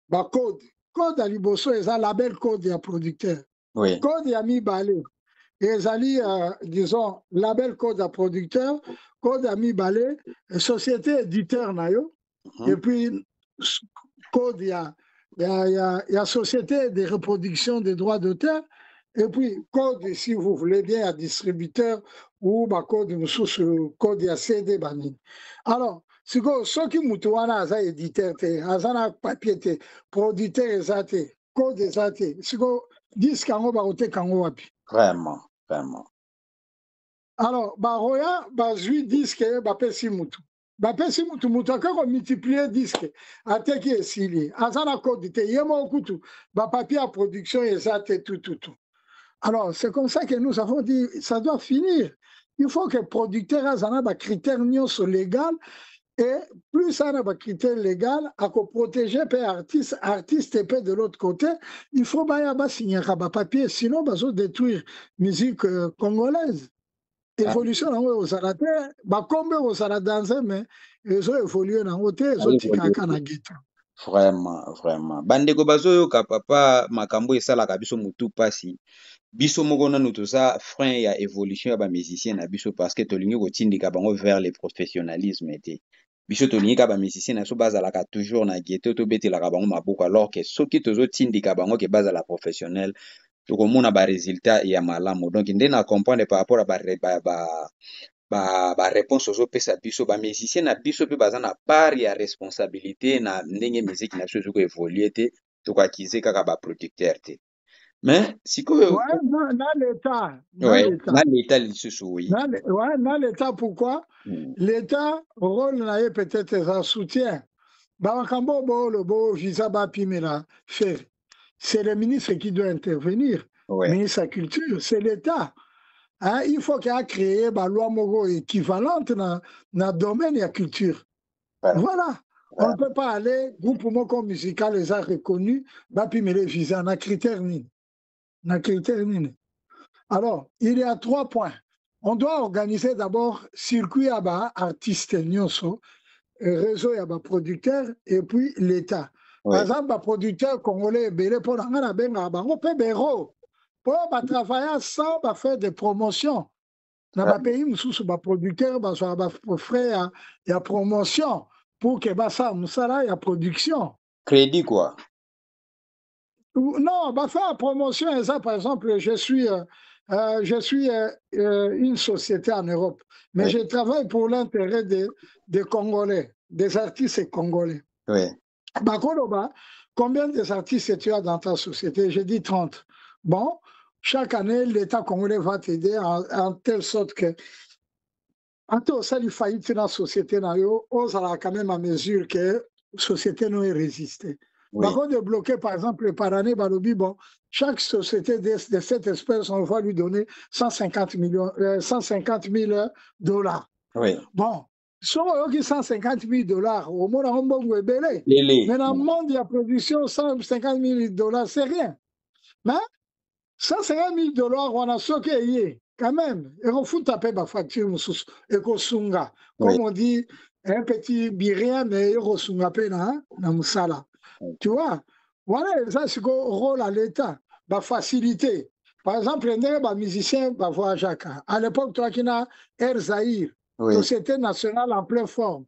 Ba code. Code à liboso, ils ont label code ya producteur. Oui. Code ya mibale. Ezali, disons, label code à producteur, code à mibale, société éditeur na yo, et puis code il y a société de reproduction des droits d'auteur, et puis code, si vous voulez bien, à distributeur ou bah, code code ya CD banini. Alors, siko soki mutu wana aza éditeur te, aza na papier te, producteur eza te, code eza te, siko disque yango bakoteka yango wapi? Vraiment, vraiment. Alors, baroya bazwi disque bapesi mutu. Bapesi mutu mutu akako multiplier disque ateki esili. Aza na code te yemo okutu ba papier à production eza te tout. Alors, c'est comme ça que nous avons dit ça doit finir. Il faut que producteur azana ba critères nyonso légal et plus ça n'a pas critère légal à protéger per artiste et pe de l'autre côté, il faut ba signer ba papier sinon bazo détruire musique congolaise. Évolution nango ozala te bakombe ozala danse mais ezo évolue nango te ezotikaka na ghetto. Vraiment bandeko bazoyoka papa makambo esalaka biso mutu pasi biso moko nanu toza frein ya évolution ya bamusicien na biso parce que tolingi kotindika bango vers le professionnalisme te biso tolingi ka bamusicien na biso bazalaka toujours na ghetto tobetelaka bango maboko alors que soki tozotindika bango ke bazala professionnel tokomona baresultat ya malamu donc nde na comprendre par rapport a réponse ozopesa biso bamusicien na biso mpe baza na part ya responsabilité na ndenge musique na biso ezokoévolue te tokoakize kaka baproducteur te mais sikoyo na l'état lisusu oui na l'état pourquoi l'état rôle na ye peut-être eza soutien bamakambo bo visa bapimela faire c'est le ministre qui doit intervenir ministre de la culture c'est l'état. Hein, il faut qu'il y ait créé une loi moko équivalente dans le domaine de la culture. Voilà. On ne peut pas aller, groupe moko musical les a reconnus, puis me les visa, na critère nini. Alors, il y a 3 points. On doit organiser d'abord circuit à artistes nyonso, réseau à producteurs et puis l'État. Par exemple, producteur congolais belé pour la benga bango pe bero. Pour travailler sans faire des promotions. Dans le pays, nous sommes producteurs, nous sommes frères, il y a promotion. Pour que ça, il y a production. Crédit quoi? Non, faire la promotion, ça, par exemple, je suis une société en Europe, mais je travaille pour l'intérêt des Congolais, des artistes congolais. Oui. Combien d'artistes tu as dans ta société? Je dis 30. Bon, chaque année, l'État congolais va t'aider en telle sorte que, en tout cas, il faillit dans la société, on sera quand même à mesure que la société n'a résisté. Par contre, de bloquer, par exemple, par année, bon, chaque société de cette espèce, on va lui donner 150 000 $. Oui. Bon, si on a 150 000 $, au moins, on va belé. Mais dans le monde de la production, 150 000 $, c'est rien. Mais 150 000 $, on a ce qu'il y a, quand même. Et on fout taper ma facture, et qu'on sunga. Comme on dit, un petit birien, mais on sunga pe na musala. Tu vois? Voilà, ça c'est le rôle à l'État. Faciliter. Par exemple, les musiciens, voir Jacques. À l'époque, toi qui as Air Zahir, Société nationale en pleine forme.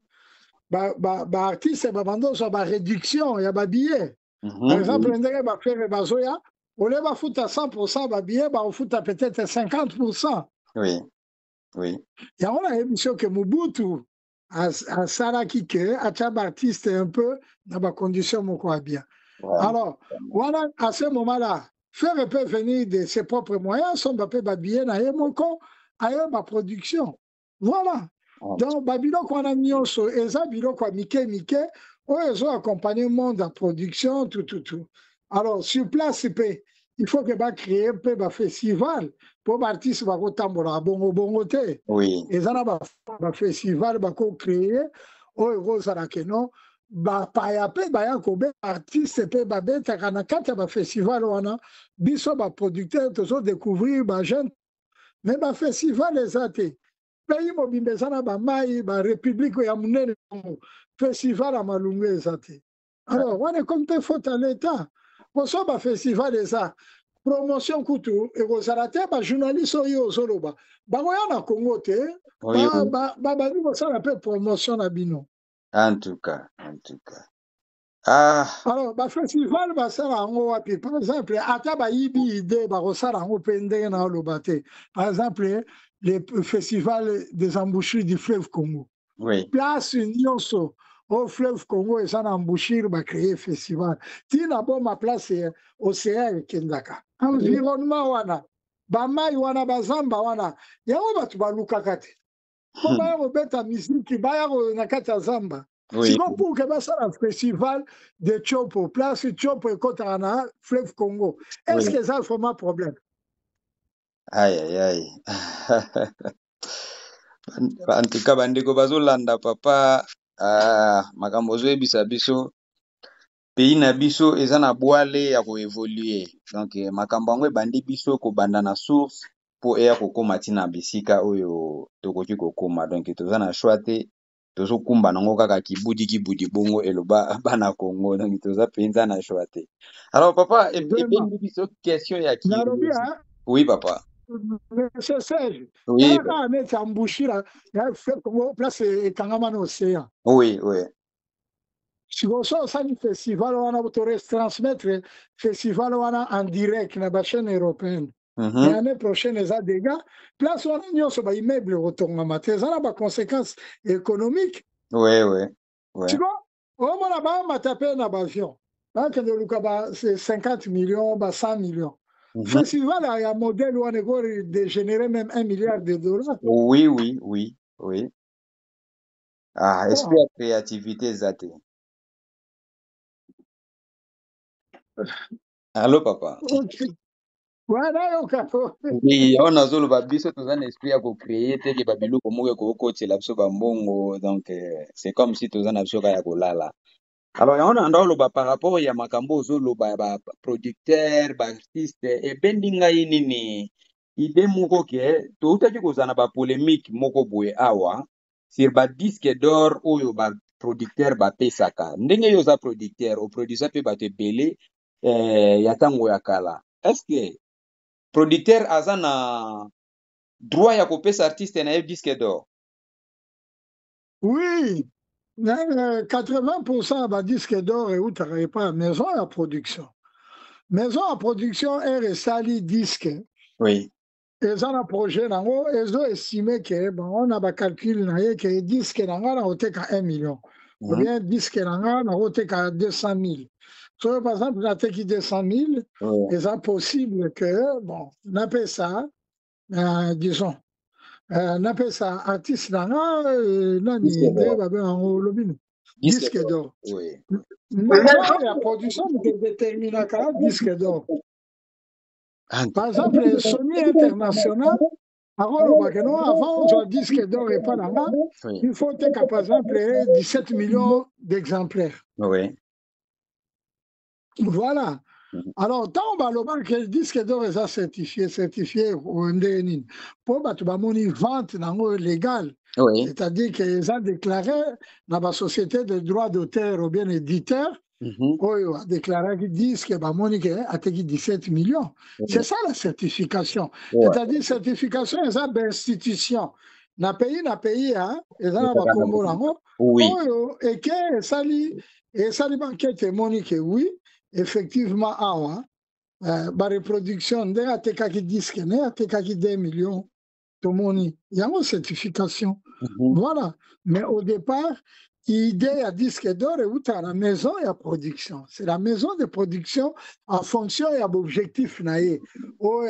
Artiste, réduction, il y a des billets. Par exemple, les faire Bazoya, on les va foutre à 100%, billet, on fout à peut-être 50%. Oui. Il y a une émission que Mobutu, à Saraki, à chaque artiste un peu dans ma condition bien. Alors, voilà, à ce moment-là, faire peut venir de ses propres moyens, son papier babillé, à ma production. Voilà. Donc, babiloko wana nyonso eza biloko mike mike oyo ezo accompagner monde en production tout. Alors sur place il faut que créer un ba festival pour artiste bakotambola bongo te. Oui. Eza na ba festival bako créer oyo kozala keno bapaya mpe baya kobe artiste mpe babetaka na kati ya bafestival wana biso baproducteur tozodécouvrir bajeune me bafestival eza te pays mobimba eza na bamai barépublique ya monene festival ya malungu eza te alors wana ekomi mpe faute à l'état poso bafestival eza promotion kutu ekozala te bajournaliste oyo ozoloba bakoya na congo te babandi kosala mpe promotion na bino. En tout cas. Ah. Alors, festival basala yango wapi? Par exemple, ata bayibi idée bakosala yango mpe ndenge na oloba te. Par exemple, le festival des embouchures du fleuve Congo. Oui. Place nyonso au fleuve Congo eza na embouchure créer festival. Tina ma place océan ekendaka. Environnement wana, bamai wana bazamba wana, yango bato balukaka te. Po baya kobeta misiki baya na kati ya zamba. Oui. Sinon pour que ça un festival de Chopo, place Chopo et Kotana, fleuve Congo. Est-ce que ça fait un problème? Aïe. En tout cas, bandeko bazolanda papa makambo ozoyebisa biso pays na biso eza na bwale ya koévoluer. Donc makambo yango ebandi biso kobanda na source po eya kokoma ntina bisika oyo tokoki kokoma. Donc toza na choix te tozokumba nango kaka kibudi bongo eloba bana Congo. Donc toza penza na choix te. Alors papa, ebendi biso question ya ki. Oui papa. Nécessaire. Oui. Oui. Si vous avez un festival, on a transmettre festival en direct dans la chaîne européenne. Et l'année prochaine, les dégâts. Place on a sur les immeubles retournent. Ça a des conséquences économiques. Oui. Tu vois, on a tapé dans l'avion. C'est 50 millions, 100 millions. Festival, il y a un modèle où on est générer même 1 milliard de dollars. Oui. Ah, esprit de créativité, zate. Allô, papa? Voilà, oui, on a zolo babiso tous un esprit à créer te que babilu komo ko coach la biso bambongo, donc c'est comme si tous un abso ya kolala. Alors on a ndolo ba par rapport ya makambo zolo ba producteur, ba artiste et bendinga nini idée moko ke to utaki kozana ba polémique moko boye awa sur ba disque d'or oyo ba producteur ba pesaka. Ndenge yo za producteur o producer pe ba te belé ya tango ya kala. Est-ce que producteur aza na droit ya kopesa artiste na disque d'or? Oui, 80% ba disque d'or et où travaille pas maison à production. Maison à production est sali disque. Oui. Ils ont un projet nango, ils ont estimé que bon on a ba calcul na ye que disque nanga na oteka 1 million. Ou bien disque nanga na oteka 200 000. So, par exemple, la teki 200 000, c'est impossible que bon, n'a pas ça, disons. N'appelle ça artiste disque d'or. Oui. La production détermine un disque d'or. Par exemple, Sony International, avant le disque d'or et pas là, il faut que par exemple 17 millions d'exemplaires. Oui. Voilà. Alors, tant que le disque d'or est certifié au NDN, pour une vente légale, c'est-à-dire qu'ils ont déclaré dans la société de droits d'auteur ou bien éditeur, ils ont déclaré que le disque a 17 millions. C'est ça la certification. C'est-à-dire la certification, c'est une institution. Dans le pays, ils ont et que ça banquette témoigne oui. Effectivement, la reproduction de la TKK disque, la TKK 2 millions, il y a une certification. Voilà. Mais au départ, l'idée à disque d'or est à la maison et à production. C'est la maison de production en fonction de l'objectif,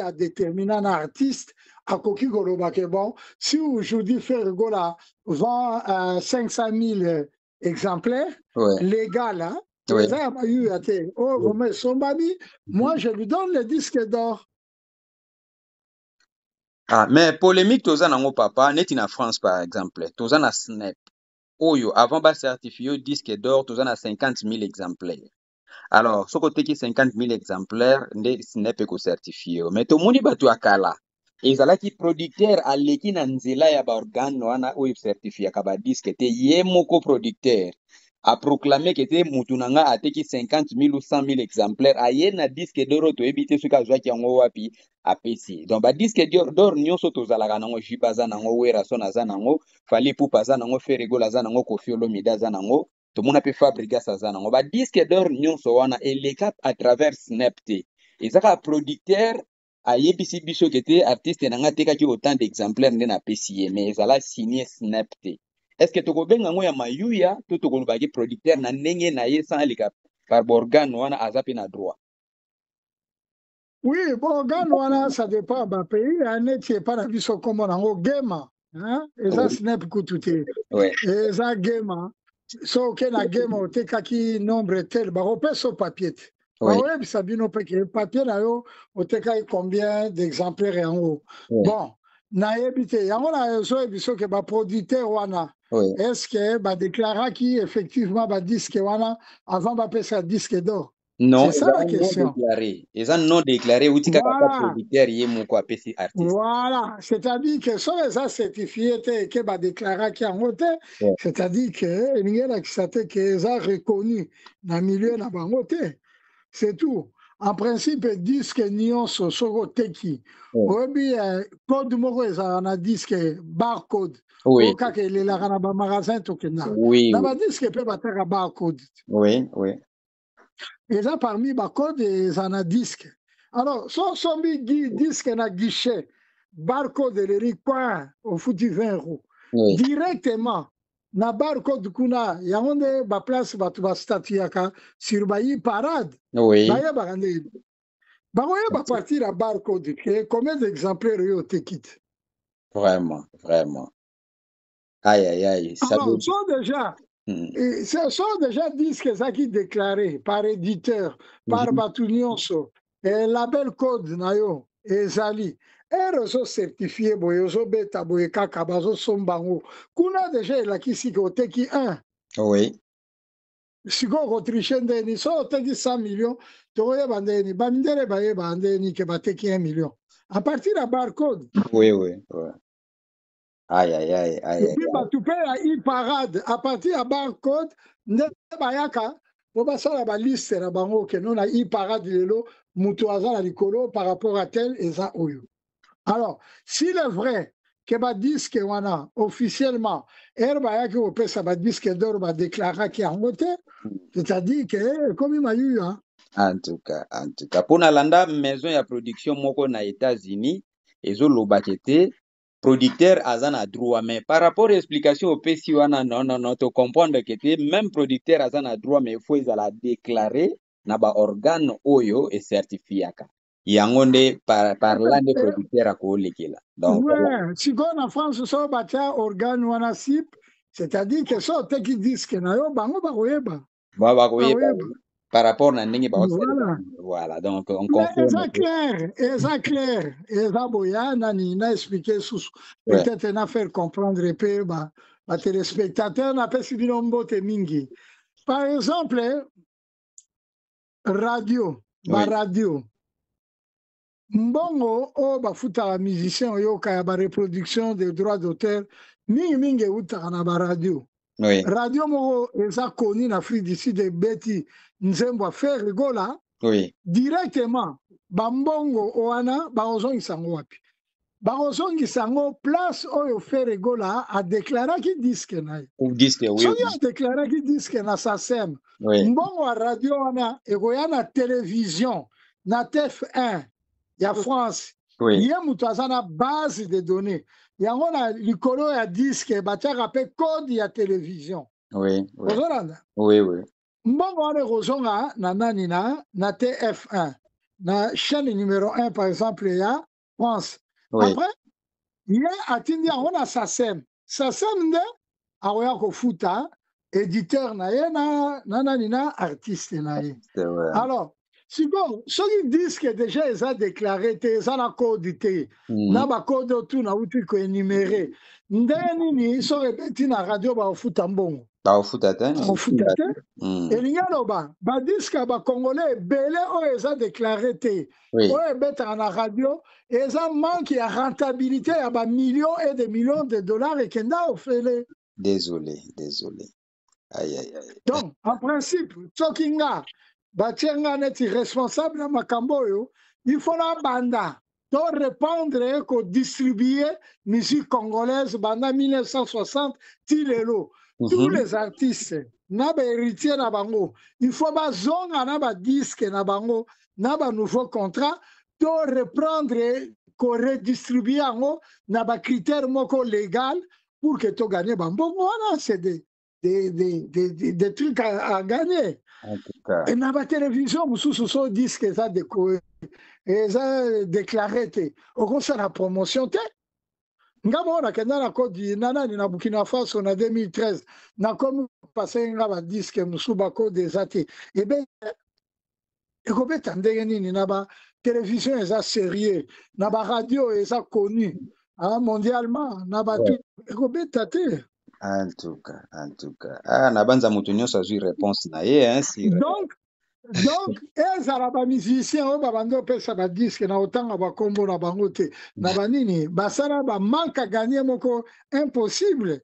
à déterminer un artiste, à Koki Golobake. Bon, si aujourd'hui Ferregola vend 500 000 exemplaires, Ouais. les gars là, Ouais. moi je lui donne le disque d'or. Ah, mais polémique toza nango papa, neti na France par exemple, toza na Snap. Oyo, avant ba certifié disque d'or, toza na 50 000 exemplaires. Alors, ce côté qui 50 000 exemplaires, ce n'est pas certifié. Mais tout le monde est à kala. Et ça là qui producteur à l'équipe nzela ya ba organe wana ou certifié kaba disque te yemoko producteur a proclamé que te mutunanga a teki 50 000 ou 100 000 exemplaires a yena disque d'or to ebite suka zwa ki yango wapi a pesi. Donc ba disque d'or nyonso to zalaka nango jibaza nango wera sona za nango fali pupa za nango Ferregola za nango Koffi Olomide za nango to mona pe Fabregas aza nango ba disque d'or nyonso wana eleka à travers Snap te ezaka producteur ayebisi biso ke te artiste nanga tekaki autant d'exemplaires nde na pesi ye mais ezala signé Snap te. Est-ce que tokobenga ngo ya mayuya to tokolobaki producteur na ndenge na ye sans aleka par organe wana aza pe na droit? Oui, bon, organe wana ça dépend ba pays neti epa na biso kombo nango gema, hein? Eza Snap kutu te. Eza gema. So oke na gema otekaki nombre tel bakopesa o papier te. Bakoyebisa bino mpe ke papier na yo otekaki combien d'exemplaires yango. Bon, nayebi te yango na ezoyebi so ke baproducteur wana est-ce que badeklaraki effectivement badisque wana avant bapesa disque d'or? Non, c'est ça la question. Ils ont non déclaré ou tika kaka producteur yé moko apesi artiste. Voilà, c'est-à-dire que so eza certifié te ke badeklaraki yango te, c'est-à-dire que elingela kisate ke eza reconnu na milieu na bango te. C'est tout. En principe, disque nyonso soko oteki oyebi code moko ezalaka na disque barcode oyo kaka elelaka na bamagasin tokendaka na badiske mpe bataka barcode eza parmi bacode eza na disque. Alors so sombi disque na guichet barcode eleri point ofuti 20 € directement na barcode kuna yango nde baplace bato bastatuyaka sur bayi parade bayebaka ndeni bakoyeba partir ya barcode ke combien d'exemplaires oyo oteki te. Vraiment. Aïe. Alors sont déjà disques ezaki déclaré par éditeur par bato nyonso label code na yo ezali ere ozocertifie boye ozobeta boye kaka bazosomba yango kuna deja elakisi ke oteki 1 sikoyo kotriche ndeni so oteki 100 millions tokoyeba ndeni bamindele bayeba ndeni ke bateki 1 million à partir ya barcode. Epuis bato mpe ya e-parade à partir ya barcode nde bayaka po basala baliste na bango keno na e-parade lelo moto aza na likolo par rapport à tel eza oyo. Alors s'il est vrai ke badiske wana officiellement ere bayaki kopesa badiske d'or badeklaraki yango te, c'est-à-dire ke ekomi mayuya. En tout cas mpona landa maison ya production moko na États-Unis ezolobaki te producteur aza na droit mais par rapport à explication opesi wana non to comprendre que te même producteur aza na droit mais faut ezala déclarer na ba organe oyo e certifiaka yango nde par là nde producteur akolekela. Donc sikoyo na France so batia organe wana sip, c'est-à-dire que so oteki disque na yo bango bakoyeba par rapport na ndenge voilà donc on confirme. Eza clair eza boya nani na expliquer susu peut-être na faire comprendre pe ba téléspectateurs na pesi bino mbote mingi. Par exemple radio mbongo oyo bafutaka musicien oyoka ya bareproduction de droits d'auteur mingi eutaka na baradio. Radio moko eza koni na Afrique du Sud ebeti nzembo Ferregola directement bambongo wana bakozongisa yango wapi? Bakozongisa yango place oyo Ferregola adeklaraki disque na ye. Soki adeklaraki disque na SACEM mbongo ya radio wana ekoya na télévision na TF1 ya France ye moto aza na base de données yango na likolo ya disque batiaka mpe code ya télévision ozolanda mbongo wana ekozonga na nani na TF1 na chaîne numéro 1 par exemple ya France. Après ye atindi yango na SACEM nde akoya kofuta éditeur na ye na artiste na ye. Alors sikoyo soki disque déjà eza déclaré te eza na code te na bacode otu nauti koénuméré ndenge nini soki ebeti na radio bakofuta mbongo bakofuta te elingi aloba badiske ya bacongolais ebele oyo eza déclaré te oyo ebetaka na radio eza manque ya rentabilité ya bamillions et des millions de dollars ekenda ofele. Désolé. Donc en principe soki nga batie nga neti responsable na makambo oyo il faut na banda to répandre kodistribue musique congolaise banda 1960 ti lelo tous les artistes na bahéritier na bango il faut bazonga na badisque na bango na banouveau contrat to reprendre koredistribue yango na bacritère moko légal pour que toganye bambongo wana c'est des trucs à gagner. En tout cas. Et na ba télévision mususu so disque eza déclaré te okosala promotion te nga moko nakenda na kodi nanani na Burkina Faso na 2013 nakomi pase nga badiske mosusu bakode eza te ebe ekobeta ndenge nini na batélévision eza sérieux na baradio eza connu mondialement na bato ekobeta te. En tout cas na banza moto nyonso azwi réponse na ye donc ezala bamusicien oyo babandi opesa badiske na otanga bakombo na bango te na banini basala bamanque à gagner moko impossible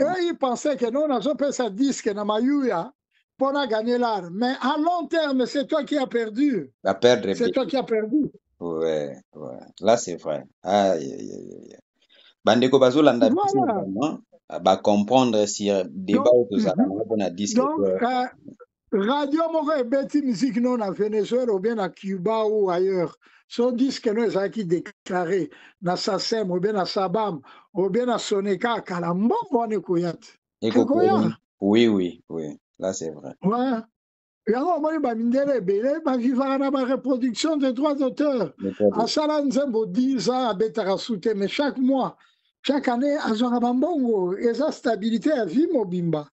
et ils pensaient que non nazopesa disque na mayuya mpona gagner l'art mais à long terme c'est toi qui as perdu. C'est toi qui as perdu. Ouais. Là c'est vrai. Bandeko bazolanda biso vraiment ba comprendre si débat tozala na disque. Donc radio moko ebeti musique non na Venezuela ou bien na Cuba ou ailleurs so disque non ezalaki déclaré na SACEM ou bien na SABAM ou bien na Soneka kala mbongo wana ekoya te. Oui, là c'est vrai. Ouais. yango omoni bamindele ebele bavivaka na bareproduction de droits d'auteur asala nzembo 10 ans abetaka su te mais chaque mois chaque année azwaka bambongo eza stabilité ya vie mobimba.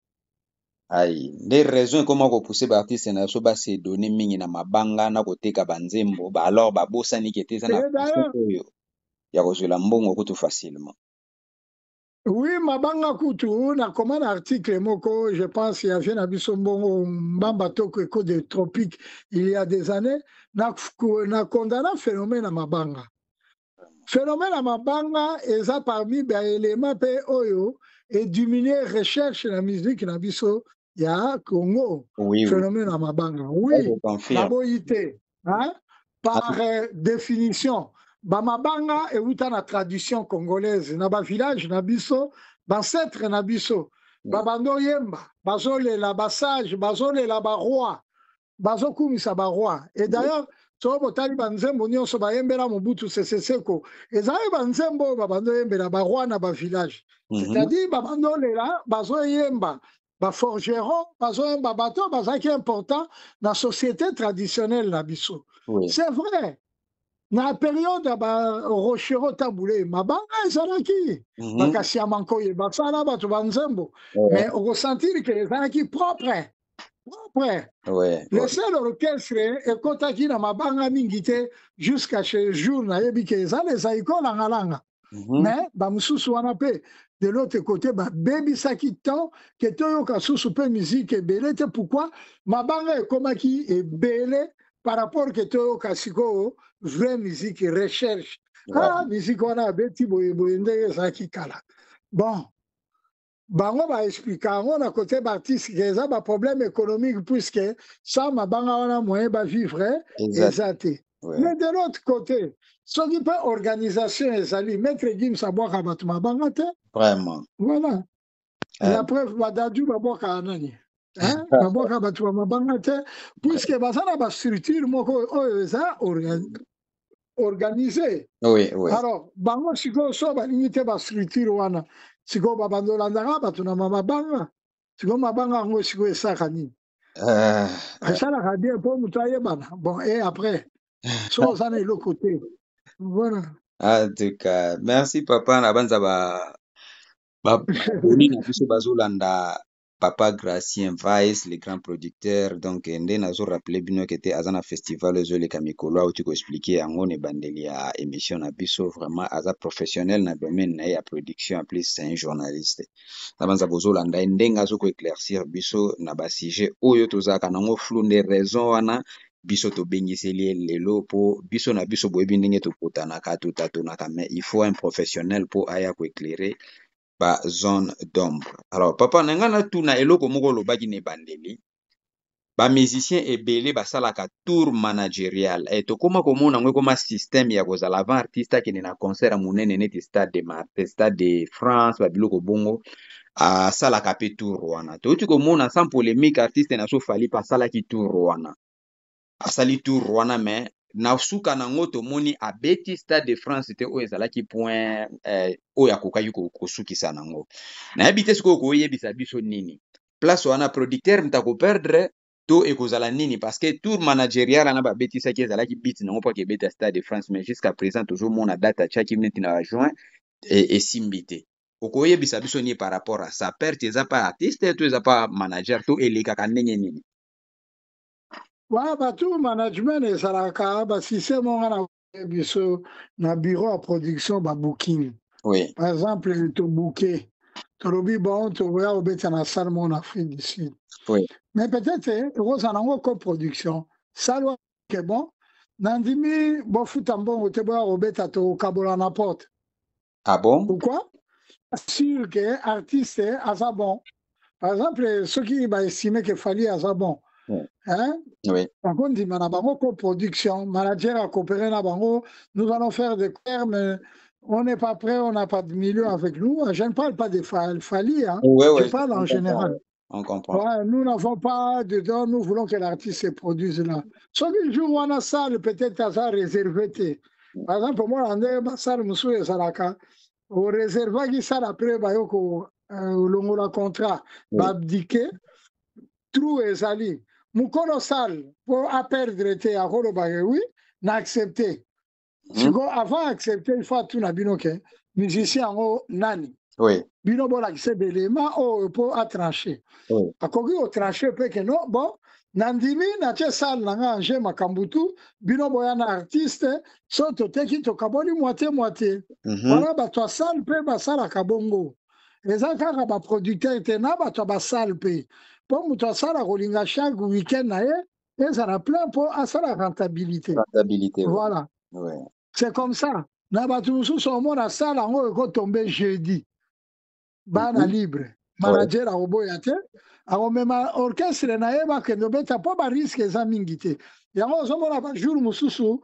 Ayi nde raison ekoma kopousse baartiste na biso basedone mingi na mabanga na koteka banzembo alors babosani kete eza na oyo ya kozwela mbongo kutu facilement. Oui, mabanga kutu na commande article moko je pense ya vie na biso mbongo mbamba toko eko de tropique il y a des années na condamna phénomène ya mabanga. Phénomène ya mabanga eza parmi baélément mpe oyo ediminuer recherche na musique na biso ya Congo. Phénomène ya mabanga naboyi te par définition bamabanga euta na tradition congolaise na bavillage na biso bancêtre na biso babando yemba bazolela basage bazolela baroi bazokumisa baroi et d'ailleurs so botali banzembo nyonso bayembela Mobutu Sese Seko ezali banzembo oyo babando yembela baroi na bavillage c'est-à-dire babando lela bazoyemba baforgeron bazoyemba bato bazalaki important na société traditionnelle na biso. C'est vrai na période ya barochero tabule mabanga ezalaki bakasi ya mankoye basala bato banzembo mais okosentir ke ezalaki propre. Le seul orchestre ekotaki na mabanga mingi te jusqu'à ce jour nayebi ke ezala ezali kolangalanga mais bamosusu wana mpe de l'autre côté babebisaki tant ke toyoka susu mpe musique ebele te. Pourquoi mabanga ekomaki ebele par rapport ke toyoka sikoyo vraie musique recherche musique wana abeti boyeboye ndenge ezalaki kala. Bon bango baexplika yango na côté baartiste ke eza baproblème économique puisque sans mabanga wana moyen bavivre eza te. Mais de l'autre côté soki mpe organisation ezali maître Gims abwaka bato mabanga te vraiment. Voilà la preuve badaju babwaka nani babwaka bato ba mabanga te puisque baza na bastructure moko oyo eza organisé. Alors bango sikoyo so balingi te bastructure wana sikoyo babando olandaka bato na mabanga sikoyo mabanga yango sikoyo esaka nini esalaka bien mpo moto ayebana bon et après so oza na eloko te voilà. En tout cas, merci papa na banza boni na biso bazolanda papa Gracien Vice le grand producteur donc nde nazo rappeler bino ke te aza na festival ezoleka mikolo auti koexplike yango na ebandeli ya émission na biso vraiment aza professionnel na domaine na ye ya production en plus c'est un journaliste na banza bozolanda ye ndenge azokoéclaircir biso na basujet oyo tozalaka nango flou nde raison wana biso tobengiseli ye lelo mpo biso na biso boyebi ndenge tokutanaka totatonaka mais il faut un professionnel mpo aya koéclairer ba zone d'ombre. Alors papa na nga natuna eloko moko olobaki na ebandeli bamusicien ebele basalaka tour managérial tokóma komona yango ekóma système ya kozala avant artiste akende na concert ya monene neti stade de Marseille, stade de France babiloko bongo asalaka mpe tour wana touti komona sans polémique artiste Naso Fally mpe asalaki tour wana asali tour wana mais na suka nango tomoni abeti stade de France te oyo ezalaki point oyo akokaki kosukisa nango nayebi te sikoyo koyebisa biso nini place wana producteur mtako perdre to ekozala nini parce que tour managérial wana babetisaki ezalaki biti nango mpo akebeta stade de France mais jusqu'à présent tozomona date atiaki neti na juin esimbi te okoyebisa biso nini par rapport à ça perte eza pa artiste to eza pa manager to elekaka ndenge nini Ouais, tout management ezalaka basystème wana biso na bureau ya production booking. oui Par exemple tobooke tolobi bon tokoya kobeta na salle moko na Afrique du Sud. oui Mais peut-être ekozala nango coproduction salle wana ke bon nandimi bofuta mbongo te boya kobeta tokabola na porte. ah bon Pourquoi? Sûr que artiste aza bon. Par exemple soki baestime ke Fally aza bon. oui Hein? oui Par contre, dit Manabango coproduction, manager a coopéré Nabango, nous allons faire des clairs, mais on n'est pas prêt, on n'a pas de milieu avec nous. Je ne parle pas de Fally, hein. ouais, Je ouais, parle en général. on comprend. Ouais, nous n'avons pas dedans, nous voulons que l'artiste se produise là. Sauf que le jour où on a ça, peut-être à ça réservé. Par exemple, moi, on a une salle, monsieur Salaka, on réserve qui ça après, le contrat, abdiqué, trou et sali. Mukolo sal pour perdre te à oui, n'a accepté. Avant d'accepter, il faut tout na binoke. Musicien en nani. Oui. Bino bon accepte l'élément pour trancher. Oui. A kogi au trancher peut que non bon. Nandimi na che sal nanga anje makambutu bino boyana artiste so to teki to kaboli moitié. Voilà ba to sal pe ba sala kabongo. Eza kaka ba producteur te na ba to ba sal pe. Pour moto asala kolinga chaque week-end na ye ezala plein pour asala rentabilité. Voilà. Ouais. C'est comme ça. Na bato mosusu omona asala yango ekotombe jeudi bana libre manager akoboya te akomema orchestre na ye bakende obeta mpo bariske eza mingi te yango ozomona bajour mosusu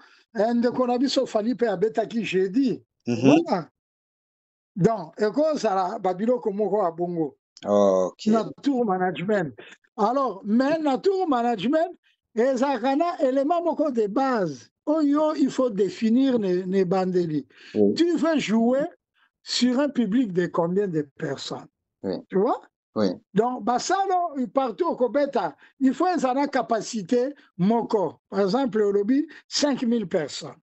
ndeko na biso Fally mpe abetaki jeudi. Voilà. Donc ekozala babiloko moko ya bongo. Okay. Na tour management. Alors, mais na tour management, ezakana élément moko de base. Oyo, il faut définir ne bandeli. Oui. Tu veux jouer sur un public de combien de personnes? Oui. Tu vois? Oui. Donc, basalo, partout au Kobeta, il faut une capacité moko. Par exemple, au lobby, 5000 personnes.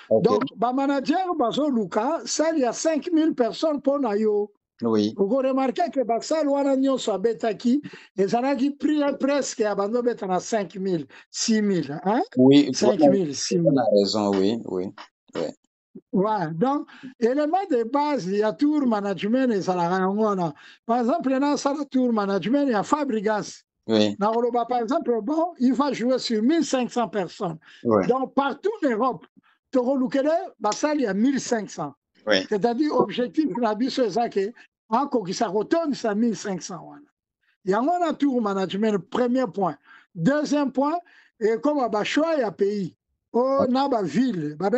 Okay. Donc, ba manager, baso Luka, ça, il y a 5000 personnes pour Nayo. Oui. Vous remarquez que Baxal wana nyonso abetaki ezalaki prix presque abando beta na 5000, 6000, hein? Oui, 5000, 6000. On a raison, oui, oui. Ouais. Ouais, donc élément de base, il y a tour management et ça la par exemple, il y a ça tour management, il y a Fabregas. Oui. Par exemple, bon, il va jouer sur 1500 personnes. Ouais. Donc partout en Europe, Toro Lukele, Baxal il y a 1500. Oui. C'est-à-dire objectif la biso ezake encore qui ça retourne ça 1500 wana. Il y a un tour management premier point. Deuxième point et comme ba choix ya pays. Oh na ba ville, ba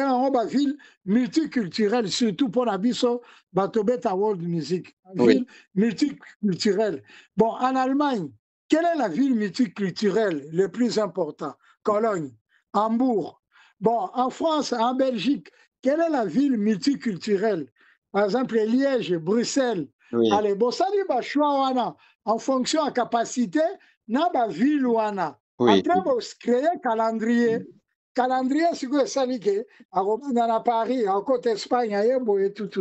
ville multiculturelle surtout pour la biso batobeta world music. Ville multiculturelle. Bon en Allemagne, quelle est la ville multiculturelle le plus important? Cologne, Hambourg. Bon en France, en Belgique, quelle est la ville multiculturelle? Par exemple, Liège, Bruxelles. Oui. Allez, bon, ça dit, choix wana, en fonction de la capacité, na ba ville wana. Oui. Après, vous créez un calendrier. calendrier siko esali ke akobanda na Paris akote Espagne ayeboye tout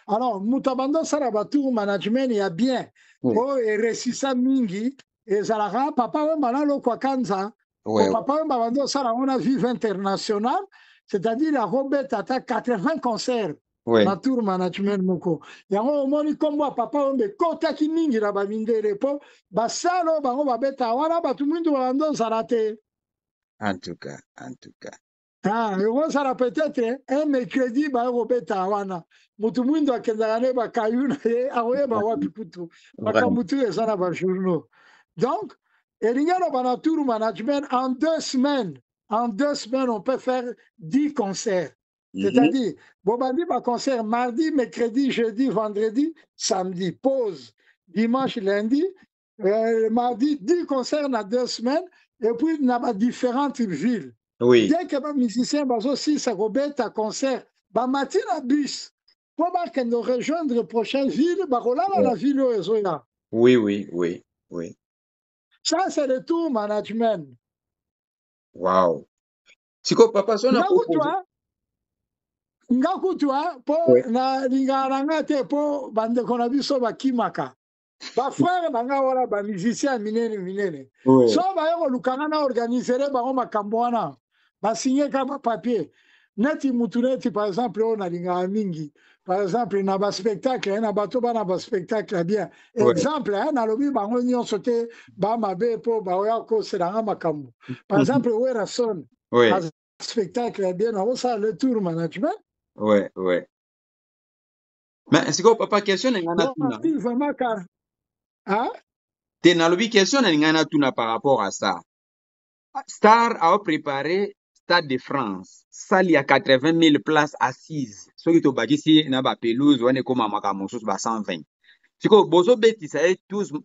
alors moto abanda osala batour management ya bien oyo eresisa mingi ezalaka papa wemba nalokwa kanza papa wemba banda osala ngo na vive international c'est-à-dire akobeta ata 80 concerts na tour management moko yango omoni kombo ya papa wemba ekotaki mingi na bamindele mpo basalo bango babeta wana bato mwindu babanda ozala te. En tout cas. Ah, ça la peut-être un mercredi ba robeta wana. Mutu mwindo akendaka ne ba kayuna ye awoye ba wapi kutu. Bakamutu ezana ba journaux. Donc, elingano bana tour management en 2 semaines. En 2 semaines on peut faire 10 concerts. C'est-à-dire, bobandi ba concert mardi, mercredi, jeudi, vendredi, samedi, pause. Dimanche, lundi, mardi 10 concerts dans 2 semaines et puis dans différentes villes. Dès que les musiciens aussi ça à concert, mati na bus pour qu'ils nous rejoindre la prochaine ville, la ville où ils là. Oui. Ça c'est le tour management. Wow. Siko papa sona ngakutwa po na lingaranga te po bande kona biso bakimaka. Ba frère banga wala ba musicien minene. So ba yo lukana na organiser ba makambo wana. Ba signer kama papier. Neti mutuneti par exemple on a linga mingi. Par exemple na ba spectacle na bato bana ba spectacle bien. Exemple na lobi bango nyonso te ba mabe po ba ya ko seranga makambo. Par exemple Wera Son. Spectacle bien on ça le tour management. Ouais. Mais c'est quoi papa question ngana tuna. Vraiment car hein? T'es na lobi question ngana tuna par rapport à ça. Star a préparé Stade de France. Salle, il y a 80 000 places assises. Ce qui est ici, na ba pelouse, on est comme à Makamousous, 120. Si ko bozo beti ça est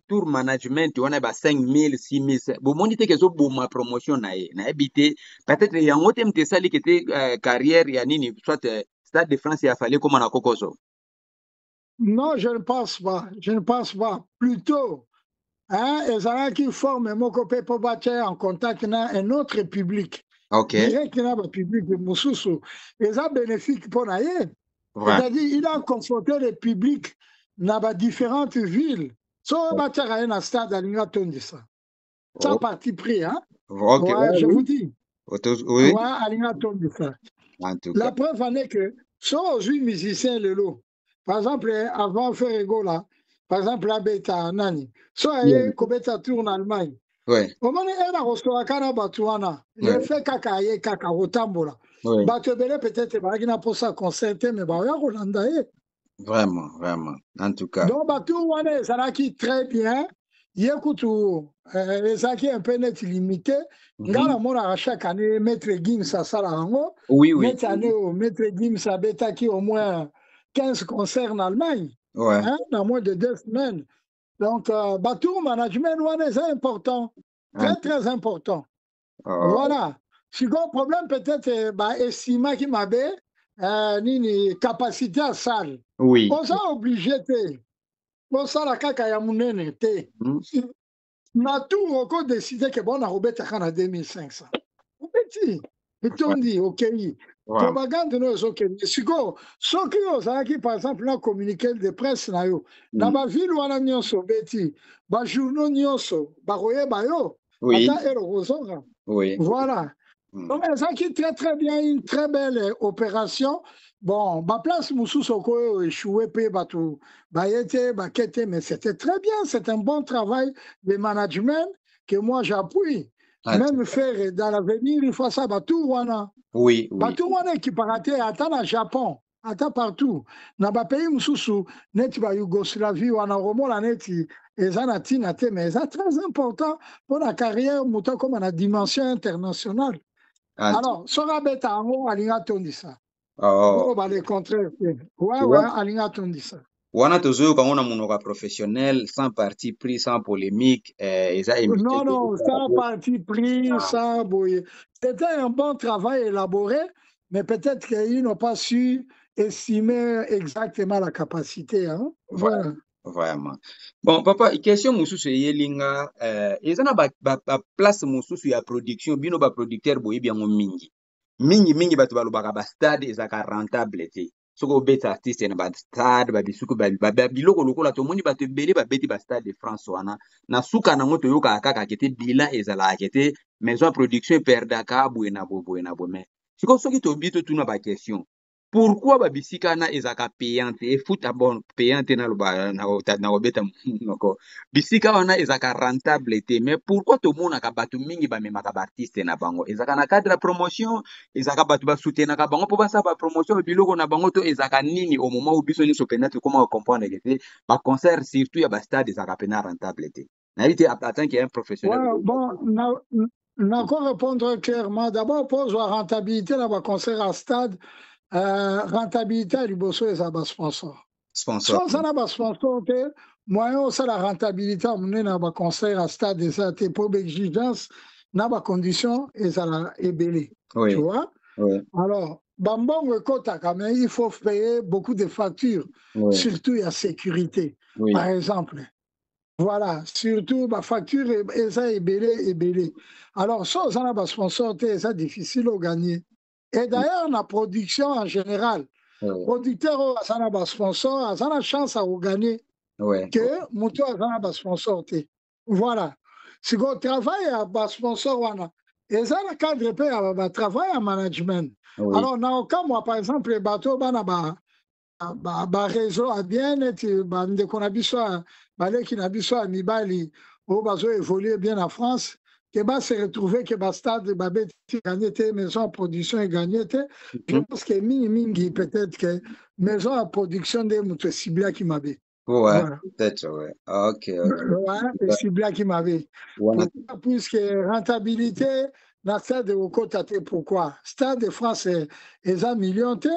tour management, on a 5 000, 6 000. Bon, mon dit que so bon ma promotion na habité. Peut-être il y a un autre MT sali qui était carrière, il y a nini, soit Stade de France, il a fallu comme on a kokoso. Non, je ne pense pas. Plutôt, hein, les gens qui forment mon copain pour battre en contact avec un autre public. Direct dans le public de Moussoussou. Les gens bénéfiques pour naïe. C'est-à-dire, il a confronté le public dans différentes villes. So, battre un stade à l'Ingaton de ça. Ça parti pris, hein? Je vous dis. Oui. À l'Ingaton de ça. La preuve en est que, sont aujourd'hui musiciens le lot. Par exemple, avant de faire Egola, par exemple, la bêta Nani, soit Kobeta tourne en Allemagne. Au moment où elle a reçu la cana Batuana, il a fait kakaye kaka rotambola. Batubele peut-être bagina pour ça concerté, mais bah Rolandaye. Vraiment. En tout cas. Donc Batuana, ça là qui très bien. Il écoute les gens qui un peu net limité. Ngala mona à chaque année maître Gims ça sala rango. Cette année maître Gims a bêta qui au moins 15 concerts en Allemagne. Hein, dans moins de 2 semaines. Donc, Batour management, c'est important. Très important. Voilà. Si le problème, peut-être, estima qui m'a une capacité à salle. On s'est obligé. On s'est la caca ya mounene. Na tout, on a décidé que bon, on a robé à 2500. On petit. Et on dit, OK. Propagande no ezoke siko soki ozalaki par exemple na communiqué de presse na yo na bavile wana nyonso beti bajournaux nyonso bakoyeba yo ata erokozonga voilà donc ezalaki très bien une très belle opération bon baplace mosusu okoyo échoué mpe bato baye te bake te mais c'était très bien c'est un bon travail de management que moi j'appuie même faire dans l'avenir il faut ça batou wana. Batou wana qui parate ata na Japon, ata partout. Na ba pays mususu neti ba Yougoslavie wana romona neti ezana tina te mais c'est très important pour la carrière muta comme na dimension internationale. Alors, sera beta ngo alinga tondisa. Oh ba le contraire. Ouais, alinga tondisa. Wana tozo quand on a mon professionnel sans parti pris sans polémique non sans parti pris sans boyer. C'était un bon travail élaboré mais peut-être qu'ils n'ont pas su estimer exactement la capacité hein? Voilà. Vraiment. Bon papa question mususu yelinga ezana ba place mususu ya production bino ba producteur boyi bien mingi mingi bato balobaka ba stade ezalaka rentable te soki obeta artiste na ba stade babisuku biloko lokola tomoni bato ebele babeti ba stade de France wana na suka nango toyokaka kaka kete bilan ezalaka kete maison ya production eperdaka boye na boye na boye me sikoyo soki tobi totuna baquestion pourquoi babisika wana ezalaka payante efuta bon payante naloba na kobeta monoko bisika wana ezalaka rentable te mais pourquoi tomonaka bato mingi bamemaka baartiste na bango ezalaka na cadre ya promotion ezalaka bato basoutenaka bango mpo basala bapromotion biloko na bango to ezalaka nini au moment où biso nyonso mpenza tokóma kocomprendre te baconcert surtout ya bastade ezalaka mpena rentable te nayebi te tant que un professionnel Ouais, bon, n'a qu'à répondre clairement. D'abord, pose la rentabilité dans le concert à stade. Rentabilité du bosso et ça va sponsor. sponsor So ça n'a pas sponsor, moyen ça la rentabilité à mener dans le concert à stade et ça t'es pour exigence, dans la condition et ça l'a ébélé. oui. Tu vois? Oui. Alors, Bambon Kota, quand même, il faut payer beaucoup de factures, Oui. surtout la sécurité. Oui. Par exemple. Voilà, surtout ma facture et ça est belé. Alors, ça, ça n'a pas sponsor, c'est difficile à gagner. Et d'ailleurs, la production en général, Oui. producteur, ça n'a pas sponsor, ça n'a chance à gagner Oui. que mon tour, ça n'a pas sponsor. Voilà. Si on travaille à pas sponsor, et ça, le cadre paye à travail en management. Oui. Alors, dans le cas, moi, par exemple, les bateaux, réseau a bien été ndeko na biso baleki na biso ya mibali oyo bazoévolue bien en France ke base retrouve ke bastade babeti gagné te maison ya production egagné te je pense que mingi peut-être que maison ya production nde moto esibliaki mabe Ouais, voilà. peut-être, ouais. Ok. Voilà, esibliaki mabe pourquoi puisque rentabilité na stade de okota te pourquoi stade de France eza million te.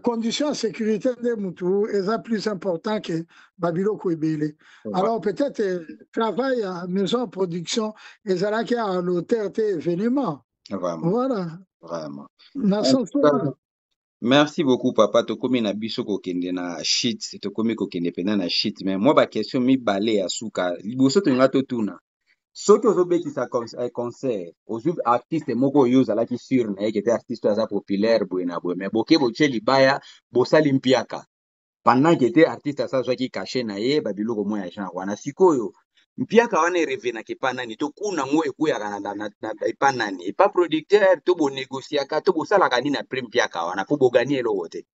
Condition de sécurité de Moutou est plus important que Babilo Kouibele. Alors peut-être travail à maison de production et ça là qui a un hôtel événement. Vraiment. Voilà. Vraiment. Merci beaucoup papa tokomi na biso kokende na shit tokomi kokende pena na shit mais moi ba question mibale ya suka liboso tolinga totuna soki ozobetisa concert ozwi artiste moko oyo ozalaki sur na ye kete artiste oyo aza populaire boye na boye mais boke botie libaya bosali mpiaka pendant kete artiste asazwaki kashe na ye babiloko moko ya genre wana sikoyo mpiaka wana erevenaka epa nani to kuna ngo ekweyaka na epa nani epa producteur to bonégociaka to bosalaka nini apres mpiaka wana mpo bogani eloko te.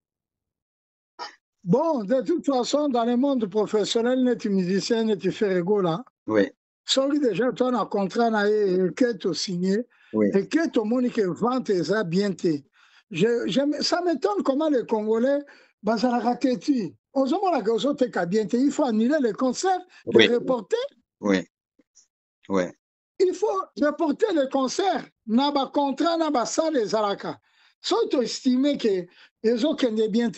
Bon, de toute façon, dans le monde professionnel, net musicien, net ferrego là. Oui. Celui déjà, toi, un contrat, que tu as signé, oui. et que tu as montré que vente est bien. Ça m'étonne comment les Congolais, ça a raté. Aux hommes, il faut annuler les concerts, oui. les reporter. Oui. Oui. Il faut reporter les concerts. N'a pas contrat, n'a pas ça, les alaka. Si tu estimes que les autres sont bien.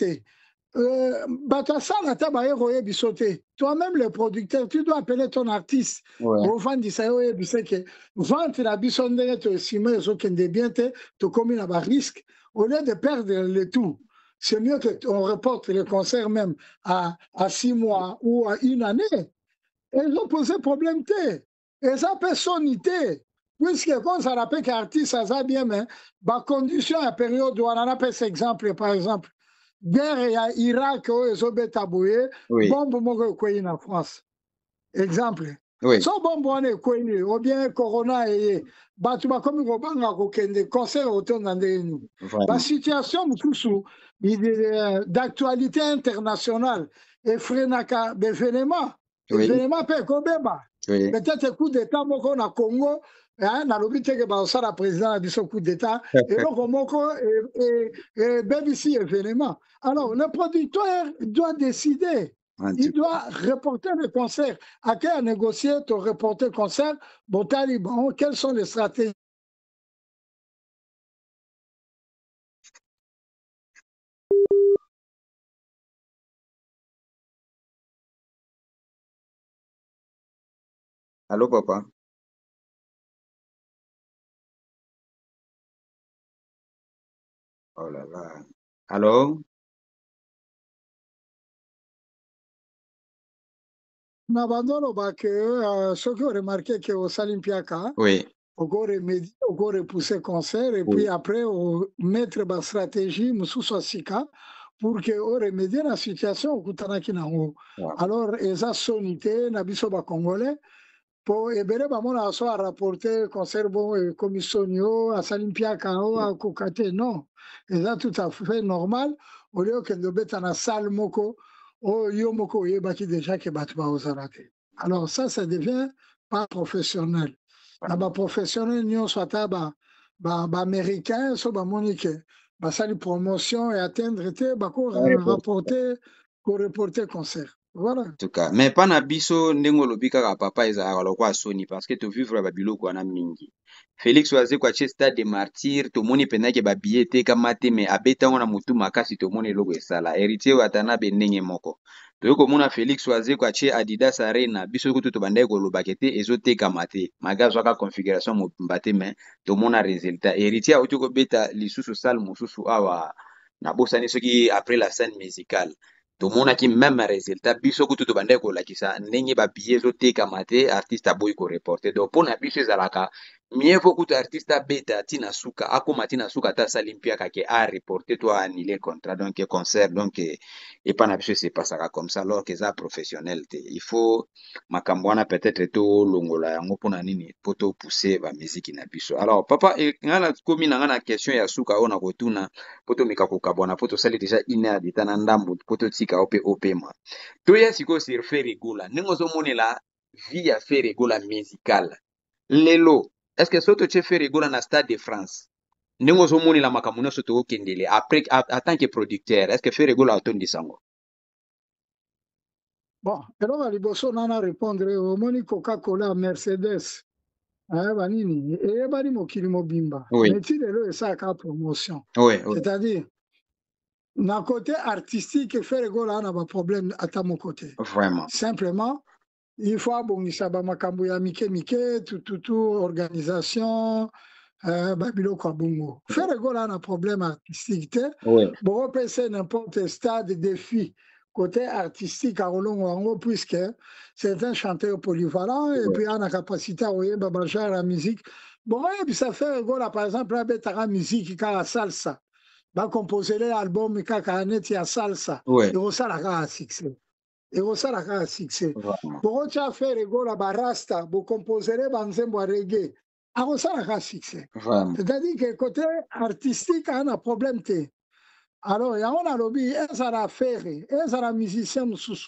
Toi-même, le producteur, tu dois appeler ton artiste. Au vent du Sahel, tu sais que vente la bisonde, tu estimes les autres bien, tu commis un risque. Au lieu de perdre le tout, c'est mieux qu'on reporte le concert même à 6 mois ou à 1 année. Et ils ont posé problème. Et ça peut sonner. Puisque quand ça rappelle qu'artiste, ça va bien, mais la condition à période où on a fait cet exemple, par exemple, guerre ya Irak ezobeta boye bombe moko ekweyi na France exemple so bombe wana ekweyi ou bien corona eye bato bakomi kobanga kokende concert otonda ndenge nini basituation mosusu d'actualité internationale efrenaka baévénement mpe ekobeba peut-être coup d'état moko na Congo nalobi teke bazosala président na biso coup d'état eloko moko BBC événement. Alors le producteur doit décider, il doit reporter le concert. À qui a négocié de reporter le concert? Bon, Taliban, quelles sont les stratégies? Allô papa? Oh là là. Allô? Nabandolo ba que ceux qui ont remarqué que au Salimpiaka, oui. encore repousser concert et puis après mettre ma stratégie mususu sika pour que on remédie la situation okutanaki nango. Alors eza sonité na biso ba congolais po ebele bamona so a rapporter concert bon commissionio a salimpiaka o a kokate non eza tout à fait normal au lieu que de beta na salle moko o yo moko yebaki déjà que bato baozala te. Alors ça devient pas professionnel. Na ba professionnel nyonso ata ba américain so bamoni ke basali promotion et atteindre te bako rapporter ko reporter concert. Voilà. En tout cas, mais pana biso ndenge olobi kaka papa ezalaka lokwa soni parce que tovivre babiloko wana mingi. Félix Oise kwa che stade de martyr tomoni pendake babillet etekama te me abetango na motu makasi tomoni eloko esala héritier oyo atana bendenge moko toyei komona Félix Oise kwa che Adidas Arena biso kutu tobandaki kolobaka te ezotekama te malgré azwaka configuration mobimba te me tomona résultat héritier auti kobeta lisusu sale mosusu awa nabosani soki après la scène musicale tomonaki même résultat biso kutu tobandaki kolakisa ndenge babillet ezotekama te artiste aboyi koreporte donc mpona biso ezalaka mieux vaut kutu artiste abeta tina suka akoma tina suka ata asali mpiaka ke areporte to annulé contrat donc concert donc epa na biso esepasaka comme ça alors que eza professionnel te il faut makambo wana peut-être tolongola yango mpona nini mpo topousse bamiziki na biso alors papa ngai nakomi na ngai na question ya suka oyo na kotuna mpo tomeka kokabwana mpo tosali déjà 1 heure dita na ndambo mpo totika o mpe opema toya sikoyo sur Ferregoula ndenge ozomonela vie ya Ferregoula musicale lelo est-ce que soki totie Ferregoula na stade de France ndenge ozomonela makambo nyonso tokokendele après en tant que producteur est-ce que Ferregoula atondisa yango bon eloko ya liboso nana répondre omoni Coca-Cola Mercedes banini eyebani mokili mobimba meti lelo esalaka promotion c'est-à-dire na côté artistique Ferregoula na baproblème ata moko te simplement il faut abongisa bamakambo ya mike mike tututu organisation babiloko ya bongo Ferregoula na problème artistique te bokopesa n'importe stade défi côté artistique à Rolongo, puisque c'est un chanteur polyvalent et puis a la capacité à ouvrir la musique. Bon, et puis ça fait voilà, par exemple, la musique qui a salsa. Va composer l'album qui a net ya salsa. Et ça la succès. Et ça la succès. Pour tu as fait la barasta, vous composer banzembo reggae. Ah, ça la succès. C'est-à-dire que côté artistique, on a un problème. Alors, il y a un lobby, ça a faire, ça a musicien mususu.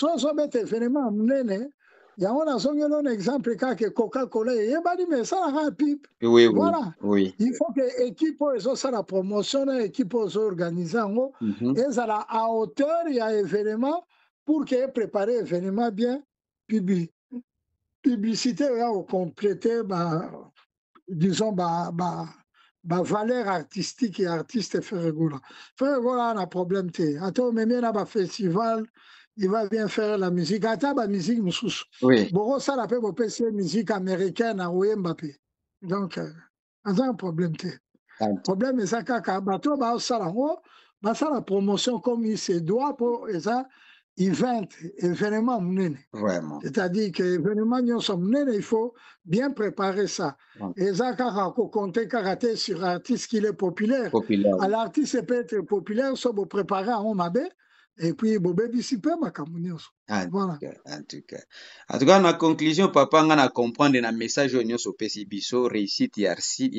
So so bete événement mnene, il y a un exemple que Coca-Cola et badi mais ça a pipe. Voilà. Il faut que l'équipe ça la promotion, l'équipe organiser et ça a à hauteur il y a événement pour que préparer événement bien publicité au compléter disons valeur artistique et artiste Ferregoula. Ferregoula a un problème. Attends, mais il y a un festival, il va bien faire la musique. Attends, la musique, bon, ça la fait musique américaine à Mbappé. Donc, il y a un problème. Le problème, c'est que la promotion comme il se doit pour ça. Event, événement mnene. Vraiment. C'est-à-dire que l'événement mnene, il faut bien préparer ça. Et ça, quand on compte karaté sur l'artiste qui est populaire. L'artiste peut être populaire, soit vous préparer à Omabé, et puis vous participer à Makamunios. Voilà. En tout cas, na conclusion, papa, on a comprendre na message nyonso pesi biso réussite ya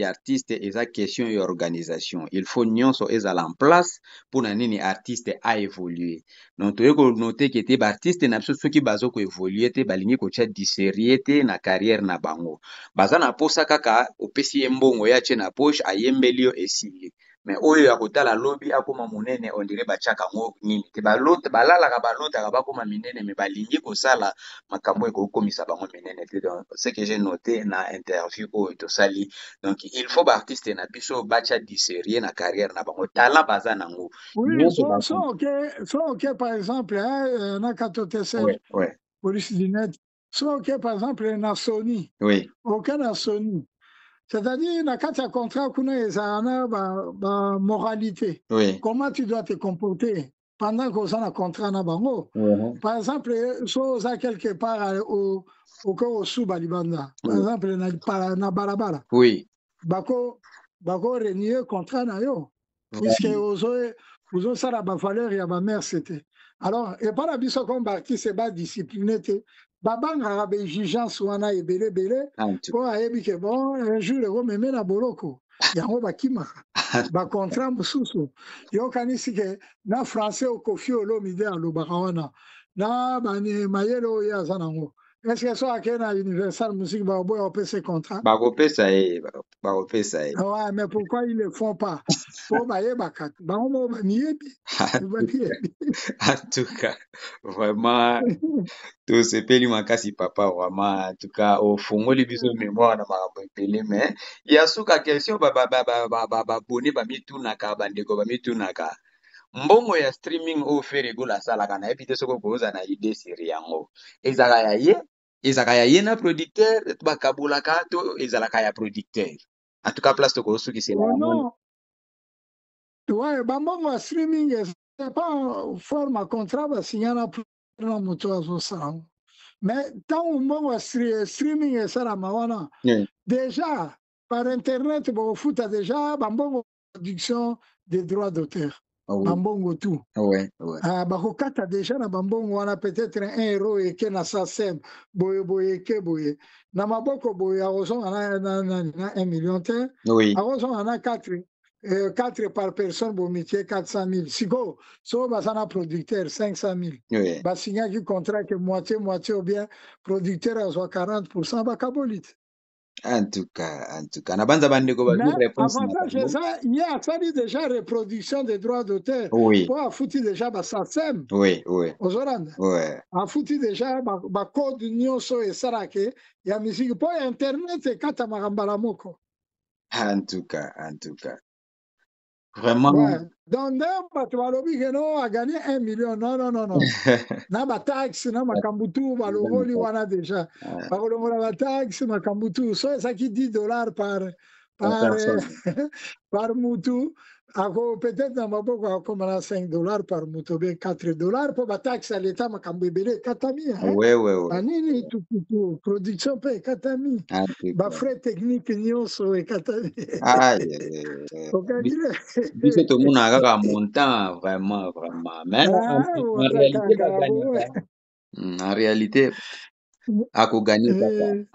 artiste et sa question et organisation. Il faut nyonso ezala en place pour na nini artiste a évoluer. Donc toye ko noter que te ba artiste na biso soki bazo ko évoluer te balingi ko tia disérier te na carrière na bango. Baza na posa kaka opesi mbongo ya che na poche ayembelio esili. Mais oyo ya kotala lobi akoma monene on dirait bachaka ngo nini te balota balalaka balota bakoma minene mais balingi kosala makambo ekokomisa bango minene te donc ce que j'ai noté na interview oyo tosali donc il faut ba artiste na biso bacha disérier na carrière na bango talent baza nango oui so ok par exemple na katote Serge police du net so ok par exemple na Sony aucun na Sony. C'est-à-dire, quand tu as un contrat, tu as une moralité. Comment tu dois te comporter? pendant qu'on a un contrat na bango. Par exemple, si on a quelque part au Sous-Balibanda, par exemple, na Barabara, Oui. bako renier contrat na yo, puisque ozo sala ba valeur ya ba mère c'était. Alors, et par la biso comme artiste ba discipliné te, babanga ba exigence wana ebele bele, po ayebi ke bon, un jour ego meme na boloko, yango bakimaka. Ba contrat mususu. Yo kanisi ke na français au Kofi Olomide alobaka wana. Na bani mayelo ya zanango. Est-ce que ça a na Universal Music ba boy opese contrat? Bakopesa ye, bakopesa ye. Ouais, mais pourquoi ils ne le font pas? Pour bailler bakat. Ba on ba niyebi. En tout cas, vraiment, tout ce pays makasi papa vraiment en tout cas au fongoli biso mémoire na makambo ebele mais ya suka question boni bamitunaka bandeko bamitunaka mbongo ya streaming oyo Ferregola asalaka nayebi te soki okoza na idée siri yango ezalaka ya ye na producteur bakabulaka to ezalaka ya producteur en tout cas place tokosukisela non. Ouais, bambongo ya streaming c'est pas forme contrat basinyana na moto azosala. Mais tant mbongo ya streaming esalama wana déjà par internet bokofuta déjà bambongo production des droits d'auteur. Bambongo tout. Bakokata déjà na bambongo wana peut-être 1 euro eke na SACEM boye eke boye na maboko boye akozonga na 1 million te akozonga na 4 par personne bon métier 400 000 siko so basana producteur 500 000 basignaki contrat que moitié ou bien producteur azwa 40% bakabolite. En tout cas, na banza bandeko ba réponse na bango. Ça, il y a fallu déjà reproduction des droits d'auteur. Pour afouti déjà ba SACEM. Ozoranda. Afouti déjà ba code nyonso esalake ya musique pour internet ekata makambala moko. En tout cas. Vraiment. Ouais. Donc, tu a gagné 1 million. Non. Na ba taxe, na makambutu, balongoli wana déjà. Balongola ba taxe, makambutu. So, ça qui $10 par mutu. Peut-être dans ma boque, comme $5 par mutu, bien $4 pour ba taxe à l'État, makambibele, katami. Ouais. Anini, tout, production paye katami. Ba frais techniques, nyonso et katami. Biso tout le monde a un montant vraiment. Mais en réalité, ako gagner kaka.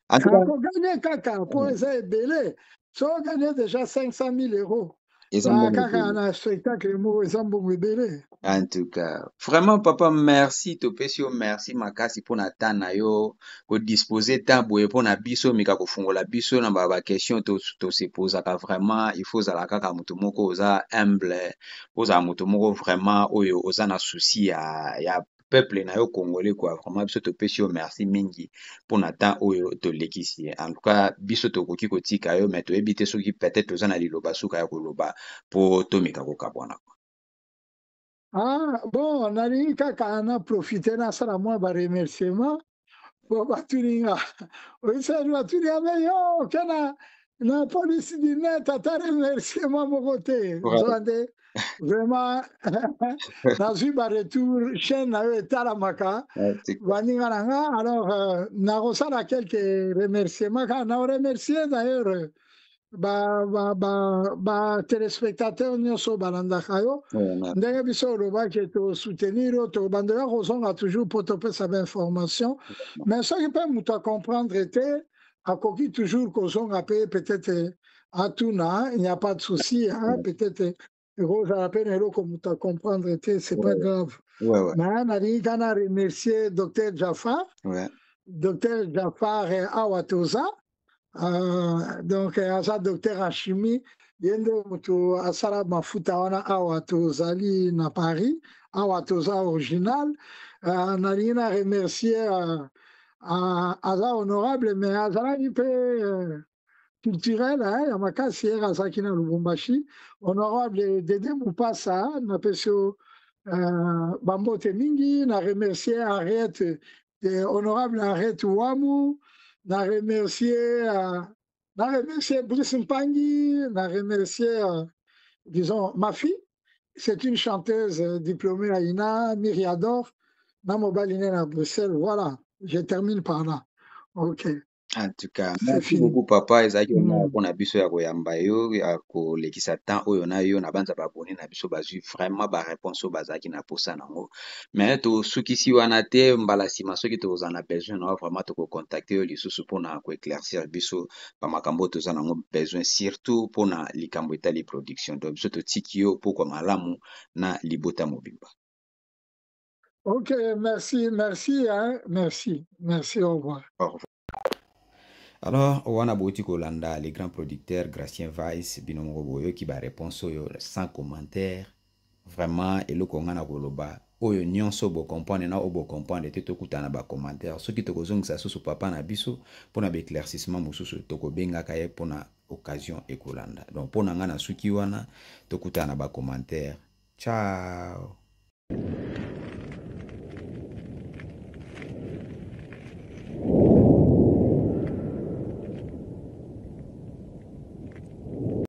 Ako gagner kaka pour eza ebele. So gagner déjà 500 000 euros. Kaka na spectacle mo eza mbongo ebele. En tout cas, vraiment papa merci topesio merci makasi pona temps na yo ko disposer temps boye pona biso mika ko fungola biso na ba question to se poser vraiment il faut zala kaka mutu moko oza humble oza mutu moko vraiment oyo oza na souci ya peuple na yo congolais quoi vraiment biso topesio merci mingi pona temps oyo to lekisi en tout cas biso to koki kotika yo mais to ebite soki peut-être oza na liloba suka ya koloba po to mika ko kabwana. Bon, nalingi kaka na profiter na sala mwa ba remerciement po batuninga. Oisali batuninga me yo kana na police du net ata remerciement moko te. Nzwande vraiment nazwi ba retour chaîne na yo etalamaka baninga na nga. Alors nakosala quelques remerciements kana na remercier d'ailleurs ba téléspectateur nyonso balandaka yo ndenge biso olobaki tosoutenir yo tobandoya kozonga toujours po topesa bainformation mais soki mpe moto acomprendre te akoki toujours kozonga mpe peut-être atuna il n'y a pas de souci peut-être ekozala mpe na eloko moto acomprendre te c'est pas grave mais nalingi kana remercier docteur Jafar awa toza. Donc aza docteur en chimie yende mutu asala mafuta wana awa tozali na Paris awa toza original nalingi na remercier aza honorable mais azalaki mpe culturel ya makasi ere azalaki na Lubumbashi honorable Dede Mupasa napesi yo bambote mingi na remercier Ariette honorable Ariette Wamu na remercier Brice Mpangi, na remercier disons ma fille c'est une chanteuse diplômée à INA, Myriador, Namobaline à Bruxelles. Voilà, je termine par là. Ok, En tout cas, c'est merci fini. beaucoup papa ezalaki vraiment Mm. mpona biso ya koyamba yo ya kolekisa temps oyo na yo na banza babone na biso bazwi vraiment baréponse oyo bazalaki na posa nango mais tosukisi wana te mbala nsima soki tokozala na besoin na yo vraiment tokocontacte yo lisusu mpona koéclaircir biso bamakambo oyo toza nango besoin surtout mpona likambo etali production donc biso totiki yo pokwa malamu na libota mobimba. Ok, merci, merci, hein, merci, merci, au revoir. Au revoir. Alors wana bouti kolanda les grands producteurs Gracien Vice bino moko boyoki ba réponse oyo sans commentaire vraiment eloko nga na koloba oyo nyonso bo comprendre na obo comprendre te tokutana ba commentaire soki tokozongisa susu papa na biso mpona ba éclaircissement mosusu tokobengaka ye mpona occasion ekolanda donc mpona nga na suki wana tokutana ba commentaire. Ciao.